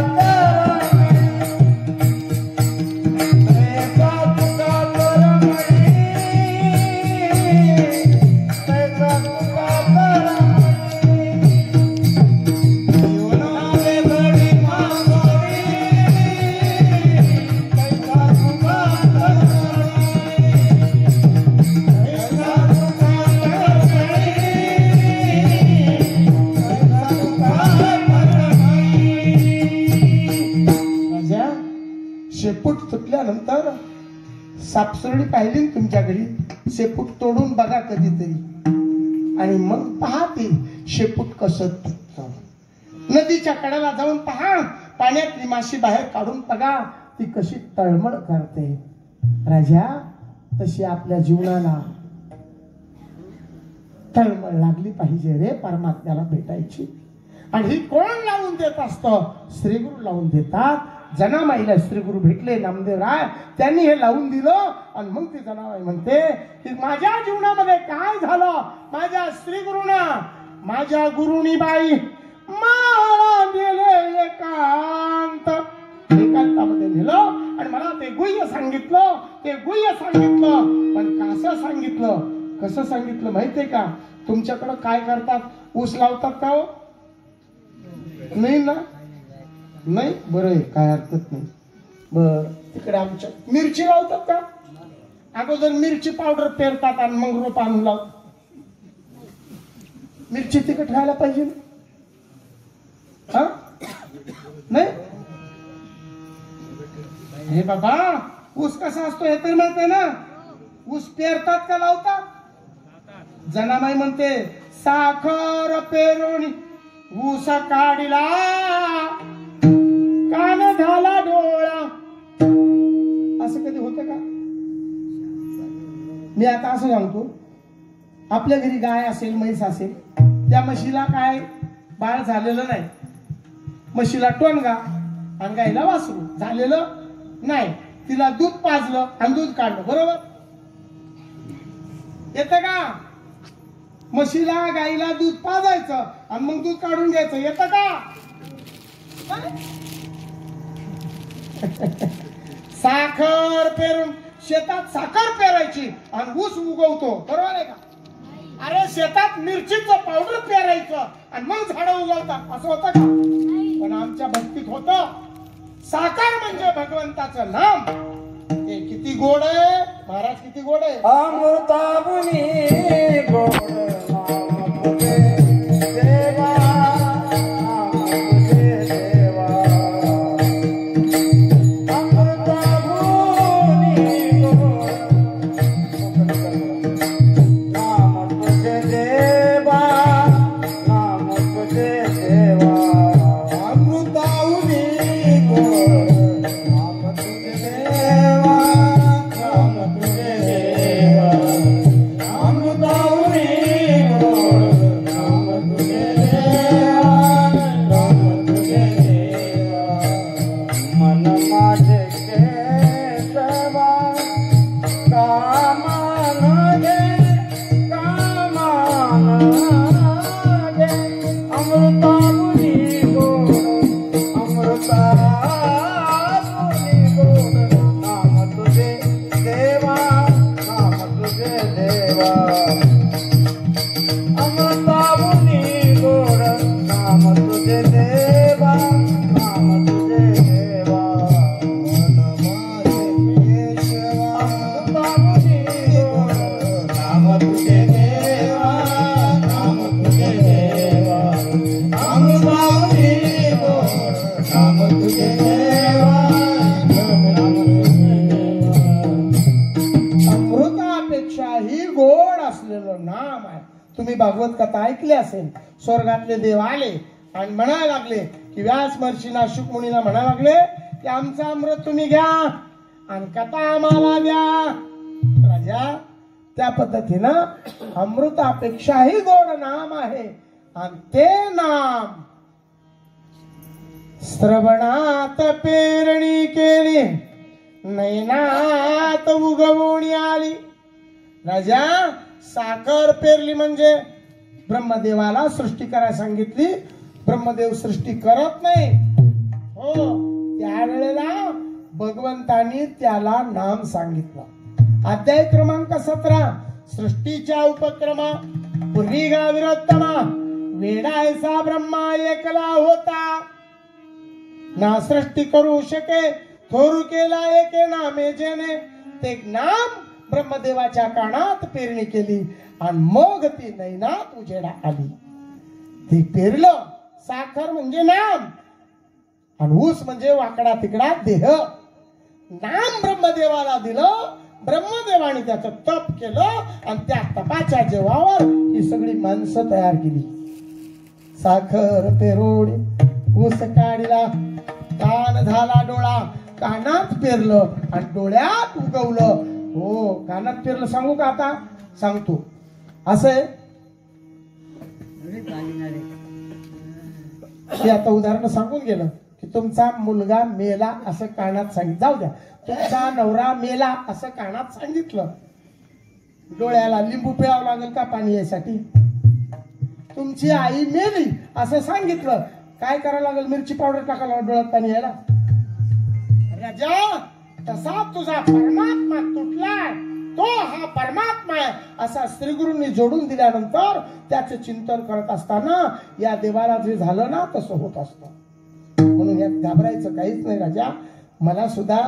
नंतर सापसरडी पाहिली ना तुमच्या घरी, शेपूट तोडून बघा कधीतरी आणि मग पहा ते शेपूट कसं तुटतं. नदीच्या कडेला जाऊन पहा, पाण्यातली माशी बाहेर काढून बघा ती कशी तळमळ करते. राजा, तशी आपल्या जीवनाला तळमळ लागली पाहिजे रे परमात्म्याला भेटायची. आणि ही कोण लावून देत असतं? श्रीगुरु लावून देतात. जनामाईला श्रीगुरु भेटले नामदेवराय, त्यांनी हे लावून दिलं. आणि मग ती जनामाई म्हणते की माझ्या जीवनामध्ये काय झालं, माझ्या श्रीगुरुना, माझ्या गुरुनी बाई मला नेले एकांतामध्ये नेलं आणि मला ते गुह्य सांगितलं. ते गुह्य सांगितलं, पण कसं सांगितलं, कसं सांगितलं माहितीये का? तुमच्याकडं काय करतात? ऊस लावतात का हो? नाही ना? नाही, बरं आहे, काय हरकत नाही. बर, तिकडे आमच्या मिरची लावतात का? अगोदर मिरची पावडर पेरतात आणि मग रोप आणून लावतात. मिरची तिकट व्हायला पाहिजे ना? हा, नाही? हे बाबा, ऊस कसा असतो हे तरी माहिती आहे ना? ऊस पेरतात का लावतात? जनाबाई म्हणते साखर पेरून ऊस काढिला, कान झाला डोळा. असं कधी होतं का? मी आता असं सांगतो, आपल्या घरी गाय असेल, म्हैस असेल, त्या म्हशीला काय बाळ झालेलं नाही, म्हशीला टोनगा आणि गायला वासरू झालेलं नाही, तिला दूध पाजलं आणि दूध काढलं, बरोबर येतं का? म्हशीला गाईला दूध पाजायचं आणि मग दूध काढून घ्यायचं, येतं का? साखर पेरून शेतात साखर पेरायची आणि ऊस उगवतो, बरोबर आहे का? अरे शेतात मिरचीचं पावडर पेरायचं आणि मग झाडं उगवतात, असं होतं का? पण आमच्या भक्तीत होतं. साखर म्हणजे भगवंताचं नाम. हे किती गोड आहे महाराज, किती गोड आहे. अमृताबुनी गोड नाम तुझे देवा, नाम तुझे देवा. अमृताबुनी गोड नाम तुझे देवा, नाम तुझे देवा. अमृताबुनी गोड नाम तुझे देवा, नाम तुझे देवा. अमृताबुनी गोड नाम तुझे देवा, नाम तुझे देवा. मन माझे केशवा कामान घे, कामान घे. अमृताबुनी गोड, अमृताबुनी गोड नाम तुझे देवा, नाम तुझे देवा. अमृताबुनी गोड नाम तुझे देवा, नाम तुझे देवा. मन माझे केशवा अमृताबुनी गोड नाम तुझे देवा, नाम तुझे देवा. अमृताबुनी गोड नाम तुझे देवा, नाम तुझे देवा. अमृतापेक्षाही गोड असलेलं नाम आहे. तुम्ही भागवत कथा ऐकली असेल. स्वर्गातले देव आले आणि म्हणायला लागले की व्यास महर्षींना, शुक मुनीला म्हणायला लागले की आमचं अमृत तुम्ही घ्या आणि कथा आम्हाला द्या. राजा, त्या पद्धतीनं अमृतापेक्षाही गोड नाम आहे आणि ते नाम श्रवणात पेरणी केली, नैनात उगवून आली. राजा, साखर पेरली म्हणजे ब्रह्मदेवाला सृष्टी करायला सांगितली. ब्रह्मदेव सृष्टी करत नाही हो, त्यावेळेला भगवंतानी त्याला नाम सांगितलं. अध्याय क्रमांक 17, सृष्टीच्या उपक्रमा पूर्वी गाविरोत्तमा, वेडायचा ब्रह्मा एकला होता, ना सृष्टी करू शके, थोरू केला एके नामे जेने. ते नाम ब्रह्मदेवाच्या कानात पेरणी केली आणि मग ती नैनात उजेडा आली. ती पेरलं. साखर म्हणजे नाम आणि ऊस म्हणजे वाकडा तिकडा देह. नाम ब्रह्मदेवाला दिलं. ब्रह्मदेवाने त्याचं तप केलं आणि त्या तपाच्या जेवावर ही सगळी माणसं तयार केली. साखर पेरोडी ऊस काढला, कान झाला डोळा, कानात पेरलं आणि डोळ्यात उगवलं. हो, कानात पेरलं. सांगू का आता? सांगतो. असं आहे ते आता उदाहरण सांगून गेलं की तुमचा मुलगा मेला असं कानात सांगितलं. जाऊ द्या, तुमचा नवरा मेला असं कानात सांगितलं. डोळ्याला लिंबू पिळावं लागेल का पाणी यासाठी? तुमची आई मेली असं सांगितलं, काय करायला लागेल? मिरची पावडर टाकायला लागेल डोळ्यात पाणी यायला. राजा, तसा तुझा परमात्मा तुटलाय, तो हा परमात्मा आहे असा श्रीगुरूंनी जोडून दिल्यानंतर त्याचे चिंतन करत असताना या देवाला जे झालं ना तसं होत असतं. म्हणून यात घाबरायचं काहीच नाही. राजा, मला सुद्धा,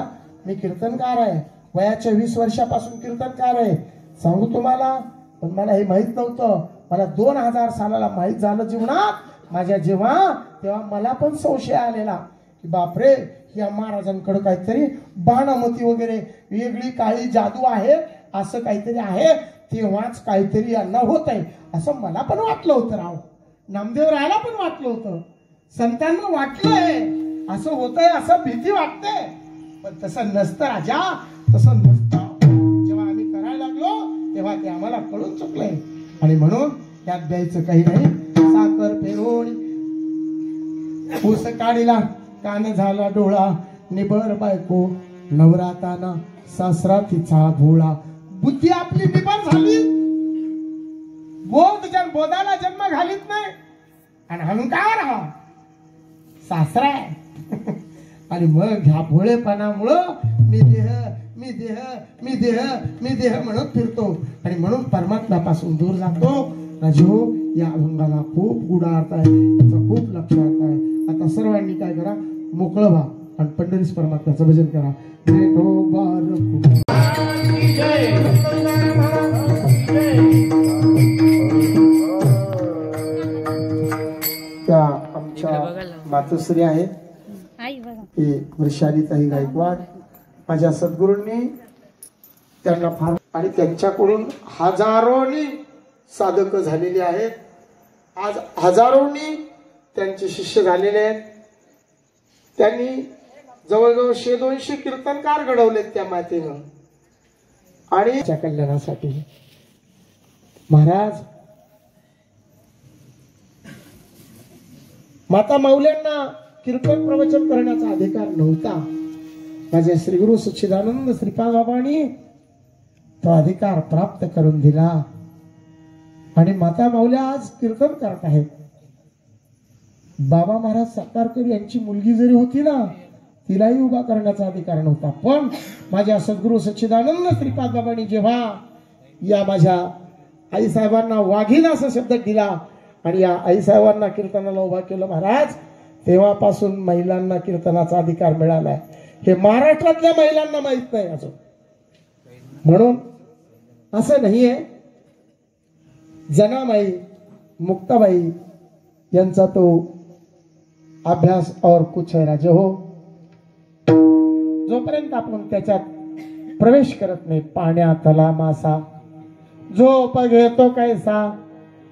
मी कीर्तनकार आहे, वयाच्या 20 वर्षापासून कीर्तनकार आहे. सांगू तुम्हाला, पण मला हे माहित नव्हतं. मला 2000 सालाला माहित झालं जीवनात माझ्या, जेव्हा तेव्हा मला पण संशय आलेला की बापरे, या महाराजांकडे काहीतरी बाणामती वगैरे वेगळी काळी जादू आहे, असं काहीतरी आहे, तेव्हाच काहीतरी यांना होत आहे असं मला पण वाटलं होतं. राव नामदेव रायाला पण वाटलं होतं, संतांना वाटलंय असं होतंय, असं भीती वाटते. पण तसं नसतं राजा, तसं नसतं. जेव्हा आम्ही करायला लागलो तेव्हा ते आम्हाला कळून चुकलंय. आणि म्हणून त्यात द्यायचं काही नाही. साखर पेरोणी ऊस काढीला, कान झाला डोळा, निबर बायको नवराताना, सासरा तिचा भोळा. बुद्धी आपली निबर झाली, बोधाला जन्म घालीत नाही, आणि अहंकार हा सासरा आहे. आणि मग ह्या भोळेपणामुळं मी देह मी देह मी देह मी देह म्हणत फिरतो आणि म्हणून परमात्म्यापासून दूर जातो. राजो, या अभंगाला खूप गुढा अर्थ आहे, याचा खूप लक्षात आहे. आता सर्वांनी काय करा, मोकळं व्हा आणि पंढरीस परमात्म्याचं भजन करा. त्या आमच्या मातोश्री आहेत, हे वृषालीताई गायकवाड. माझ्या सद्गुरूंनी त्यांना फार, आणि त्यांच्याकडून हजारोनी साधक झालेली आहेत. आज हजारोनी त्यांचे शिष्य झालेले आहेत. त्यांनी जवळजवळ 100-200 कीर्तनकार घडवलेत त्या मातेनं. आणि त्या कल्याणासाठी महाराज, माता माऊल्यांना कीर्तन प्रवचन करण्याचा अधिकार नव्हता. माझे श्रीगुरु सच्चिदानंद श्रीपाद बाबांनी तो अधिकार प्राप्त करून दिला आणि माता माऊल्या आज कीर्तन करत आहेत. बाबा महाराज सातारकर यांची मुलगी जरी होती ना, तिलाही उभा करण्याचा अधिकार नव्हता. पण माझ्या सद्गुरु सच्चिदानंद श्रीपाद बाबांनी जेव्हा या माझ्या आईसाहेबांना वाघीण असा शब्द दिला आणि या आईसाहेबांना कीर्तनाला उभा केलं महाराज, तेव्हापासून महिलांना कीर्तनाचा अधिकार मिळालाय. हे महाराष्ट्रातल्या महिलांना माहित नाही अजून. म्हणून असं नाहीये. जनाबाई, मुक्ताबाई यांचा तो अभ्यास और कुछ है राजे हो, जोपर्यंत आपण त्याच्यात प्रवेश करत नाही. पाण्यातला मासा झोप घेतो कैसा,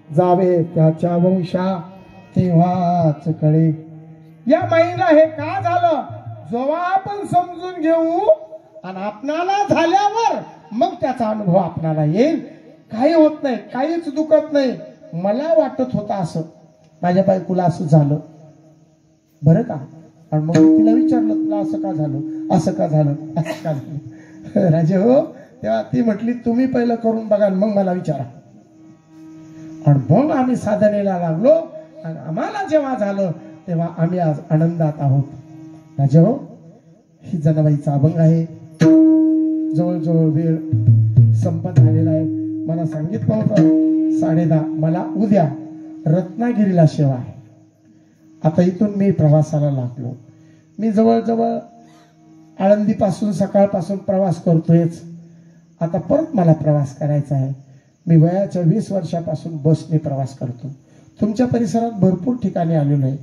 जावे त्याच्या वंशा तेव्हाच कळे. या महिला हे का झालं, जेव्हा आपण समजून घेऊ आणि आपणाला झाल्यावर मग त्याचा अनुभव आपणाला येईल. काही होत नाही, काहीच दुखत नाही. मला वाटत होतं असं, माझ्या बायकोला असं झालं बरं का, आणि मग तिला विचारलं तुला असं का झालं, असं का झालं, असं का झालं राजे हो. तेव्हा ती म्हटली तुम्ही पहिलं करून बघा मग मला विचारा. आणि मग आम्ही साधनेला लागलो आणि आम्हाला जेव्हा झालं तेव्हा आम्ही आज आनंदात आहोत. राजे हो, ही जनाबाईचा अभंग आहे. जवळजवळ वेळ संपत झालेला आहे. मला सांगितलं होतं 10:30, मला उद्या रत्नागिरीला सेवा आहे. आता इथून मी प्रवासाला लागलो. मी जवळजवळ आळंदीपासून सकाळपासून प्रवास करतोयच. आता परत मला प्रवास करायचा आहे. मी वयाच्या 20 वर्षापासून बसने प्रवास करतो. तुमच्या परिसरात भरपूर ठिकाणी आलेलो आहे.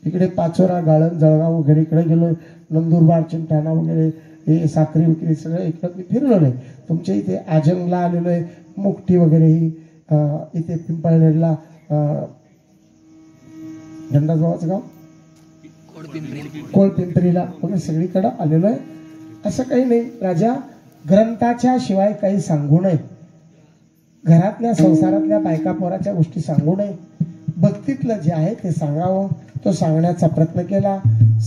इकडे पाचोरा, गाळण, जळगाव वगैरे इकडे गेलोय, नंदुरबार, चिंटाणा वगैरे हे साखरी विक्री सगळं इकडं मी फिरलो नाही. तुमच्या इथे आजंगला आलेलो आहे, मुकटी वगैरे ही इथे पिंपळनेरला धंडाजबाबाचं गाव कोळपिंपरीला वगैरे सगळीकडं आलेलो आहे. असं काही नाही राजा, ग्रंथाच्या शिवाय काही सांगू नये, घरातल्या संसारातल्या बायका पोराच्या गोष्टी सांगू नये, भक्तीतलं जे आहे ते सांगावं. तो सांगण्याचा प्रयत्न केला.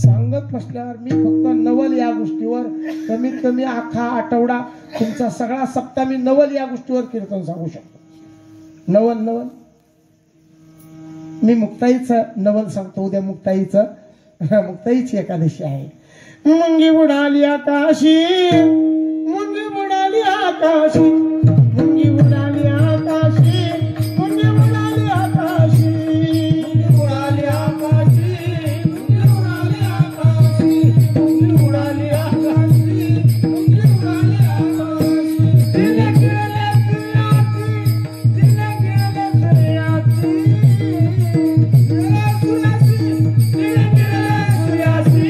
सांगत बसल्यावर मी फक्त नवल या गोष्टीवर कमीत कमी आखा आठवडा तुमचा सगळा सप्ताह मी नवल या गोष्टीवर कीर्तन सांगू शकतो. नवल नवल मी मुक्ताईचं नवल सांगतो. उद्या मुक्ताईची एकादशी आहे. मुंगी बुडाली आकाशी, मुंगी बुडाली आकाशी, मुंगी बुडाली आकाशी, मुंगी बुडाली आकाशी, मुंगी बुडाली आकाशी, मुंगी बुडाली आकाशी, मुंगी बुडाली आकाशी, मुंगी बुडाली आकाशी. दिले गेले सुयाची, दिले गेले सुयाची, दिले सुयाची, दिले गेले सुयाची.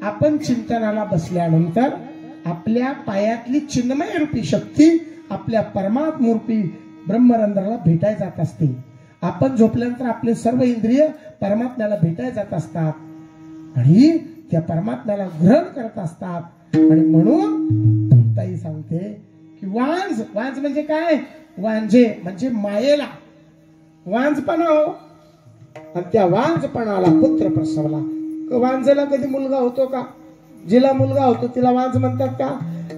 आपण चिंतनाला बसल्यानंतर आपल्या पायातली चिन्मय रूपी शक्ती आपल्या परमात्मरूपी ब्रह्मरंध्राला भेटायला जात असते. आपण झोपल्यानंतर आपले सर्व इंद्रिय परमात्म्याला भेटायला जात असतात आणि त्या परमात्म्याला ग्रहण करत असतात. आणि म्हणून ताई सांगते की वांज म्हणजे काय? वांजे म्हणजे मायेला वांजपणा हो. आणि त्या वांजपणाला पुत्र प्रसवला. वांजला कधी मुलगा होतो का? जिला मुलगा होतो तिला वांज म्हणतात का?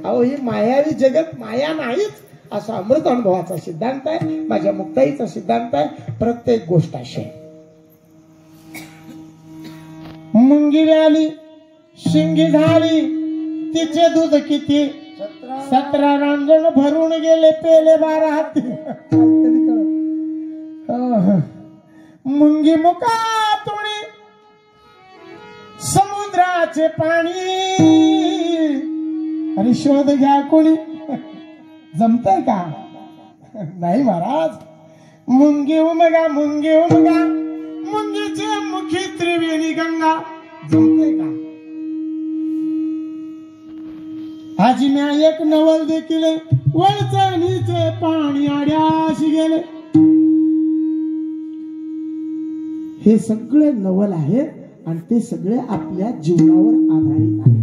अहो ही मायावी जगत माया नाहीच असा अमृत अनुभवाचा सिद्धांत आहे. माझ्या मुक्ताईचा सिद्धांत आहे. प्रत्येक गोष्ट अशी मुंगी आली शिंगी झाली तिचे दूध किती 17 रांजण भरून गेले पेले 12 हाती. मुंगी मुका तुणी समुद्राचे पाणी आणि शोध घ्या कोणी. जमतंय का? नाही महाराज. मुंगी उमगा मुंगी उमगा मुंगीचे मुखी त्रिवेणी गंगा. जमतंय का? आजी म्या एक नवल देखील वळचणीचे पाणी आड्याशी गेले. हे सगळे नवल आहे आणि ते सगळे आपल्या जीवनावर आधारित आहे.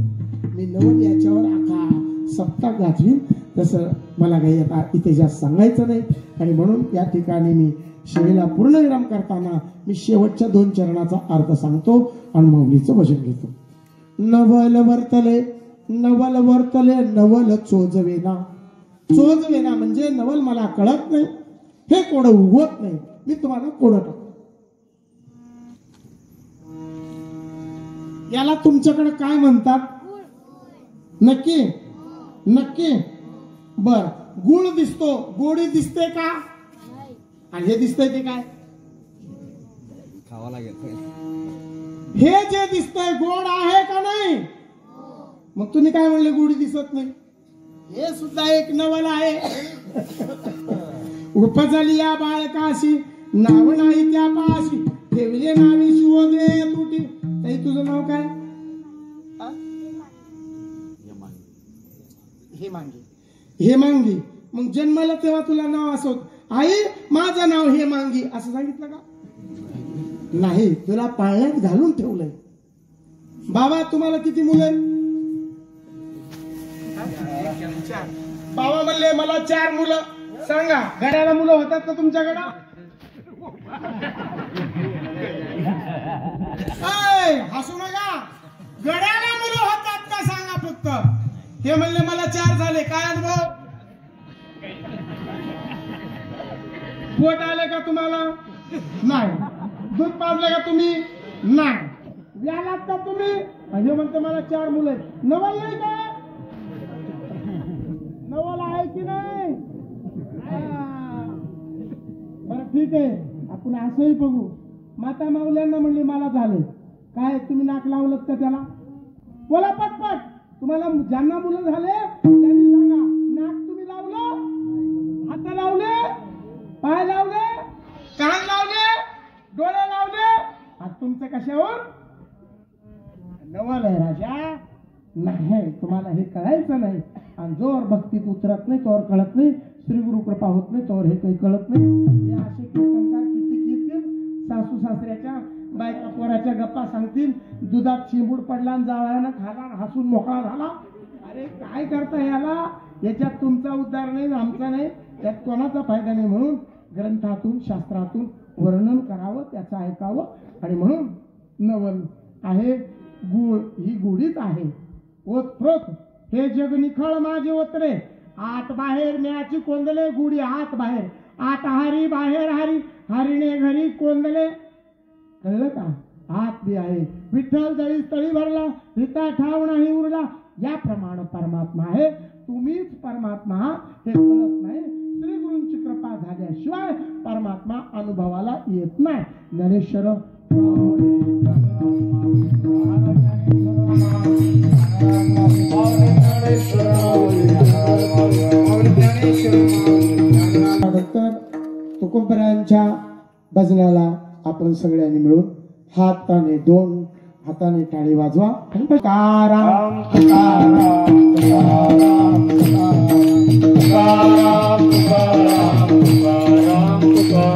मी नवल याच्यावर आखा सप्ताह गाजवीन तसं मला काही आता इथे जास्त सांगायचं नाही. आणि म्हणून या ठिकाणी मी शिवेला पूर्णविराम करताना मी शेवटच्या 2 चरणाचा अर्थ सांगतो आणि माऊलीचं भजन घेतो. नवल वर्तले नवल वर्तले नवल चोजवेना. चोजवेना म्हणजे नवल मला कळत नाही, हे कोडं उगवत नाही, मी तुम्हाला कोडं टाकतो. याला तुमच्याकडे काय म्हणतात? नक्की नक्की. बर, गुळ दिसतो, गोडी दिसते का? आणि हे दिसतंय ते काय? खावा लागेल. हे जे दिसतंय गोड आहे का नाही? मग तुम्ही काय म्हणले गोडी दिसत नाही? हे सुद्धा एक नवल आहे. उपजली या बाळकाशी नाव नाही त्या पाशी ठेवले नावी शिवोदे तुटी. ताई तुझं नाव काय? हेमांगी. मग जन्माला तेव्हा तुला नाव असो आई माझं नाव हेमांगी असं सांगितलं का? नाही, तुला पाळण्यात घालून ठेवलंय. बाबा तुम्हाला किती मुलं आहेत? बाबा म्हणले मला 4 मुलं. सांगा घराला मुलं होतात का तुमच्याकडं? हसू नका. गड्याला मुलं होतात का सांगा फक्त. हे म्हणले मला 4 झाले. काय अनुभव? पोट आले का तुम्हाला? नाही. दूध पाजले का तुम्ही? नाही. व्यालात का तुम्ही? हे म्हणते मला 4 मुलं आहेत. नवल नाही का? नवल आहे की नाही? बरं ठीक आहे, आपण असंही बघू. माता माऊल्यांना म्हणली मला झाले. काय तुम्ही नाक लावलं का त्याला? बोला पटपट. तुम्हाला ज्यांना मुलं झाले त्यांनी सांगा. नाक तुम्ही लावलं? हात लावले? पाय लावले? कान लावले? डोळे लावले? आज तुमचं कशावर नवल आहे राजा? नाही, तुम्हाला हे कळायचं नाही. आणि जोर भक्तीत उतरत नाही तोवर कळत नाही, श्री गुरु कृपा होत नाही तोवर हे काही कळत नाही. हे असे कीर्तनकार किती येतील, सासू सासऱ्याच्या बायका पोराच्या गप्पा सांगतील, दुधात चिंबूड पडला आणि जावयानं खाला, हसून मोकळा झाला. अरे काय करता याला? याच्यात तुमचा उद्धार नाही, आमचा नाही, त्यात कोणाचा फायदा नाही. म्हणून ग्रंथातून शास्त्रातून वर्णन करावं, त्याचं ऐकावं. आणि म्हणून नवल आहे, गुळ ही गुढीच आहे. ओतप्रोत हे जग निखळ माझे ओतरे, आत बाहेर म्याची कोंदले, गुढी आत बाहेर, आत हारी बाहेर हारी, हरिणे घरी कोंदले. कळलं का? आत बी आहे. विठ्ठल जळी तळी भरला, रिता ठाव नाही उरला. याप्रमाणे परमात्मा आहे. तुम्हीच परमात्मा हे कळत नाही. श्री गुरूंची कृपा झाल्याशिवाय परमात्मा अनुभवाला येत नाही. ज्ञानेश्वर तुकोबरायांच्या भजनाला आपण सगळ्यांनी मिळून हाताने दोन हाताने टाळी वाजवा. तुकाराम तुकाराम तुकाराम तुकाराम तुकाराम तुकाराम तुकाराम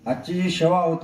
आजची जी सेवा होती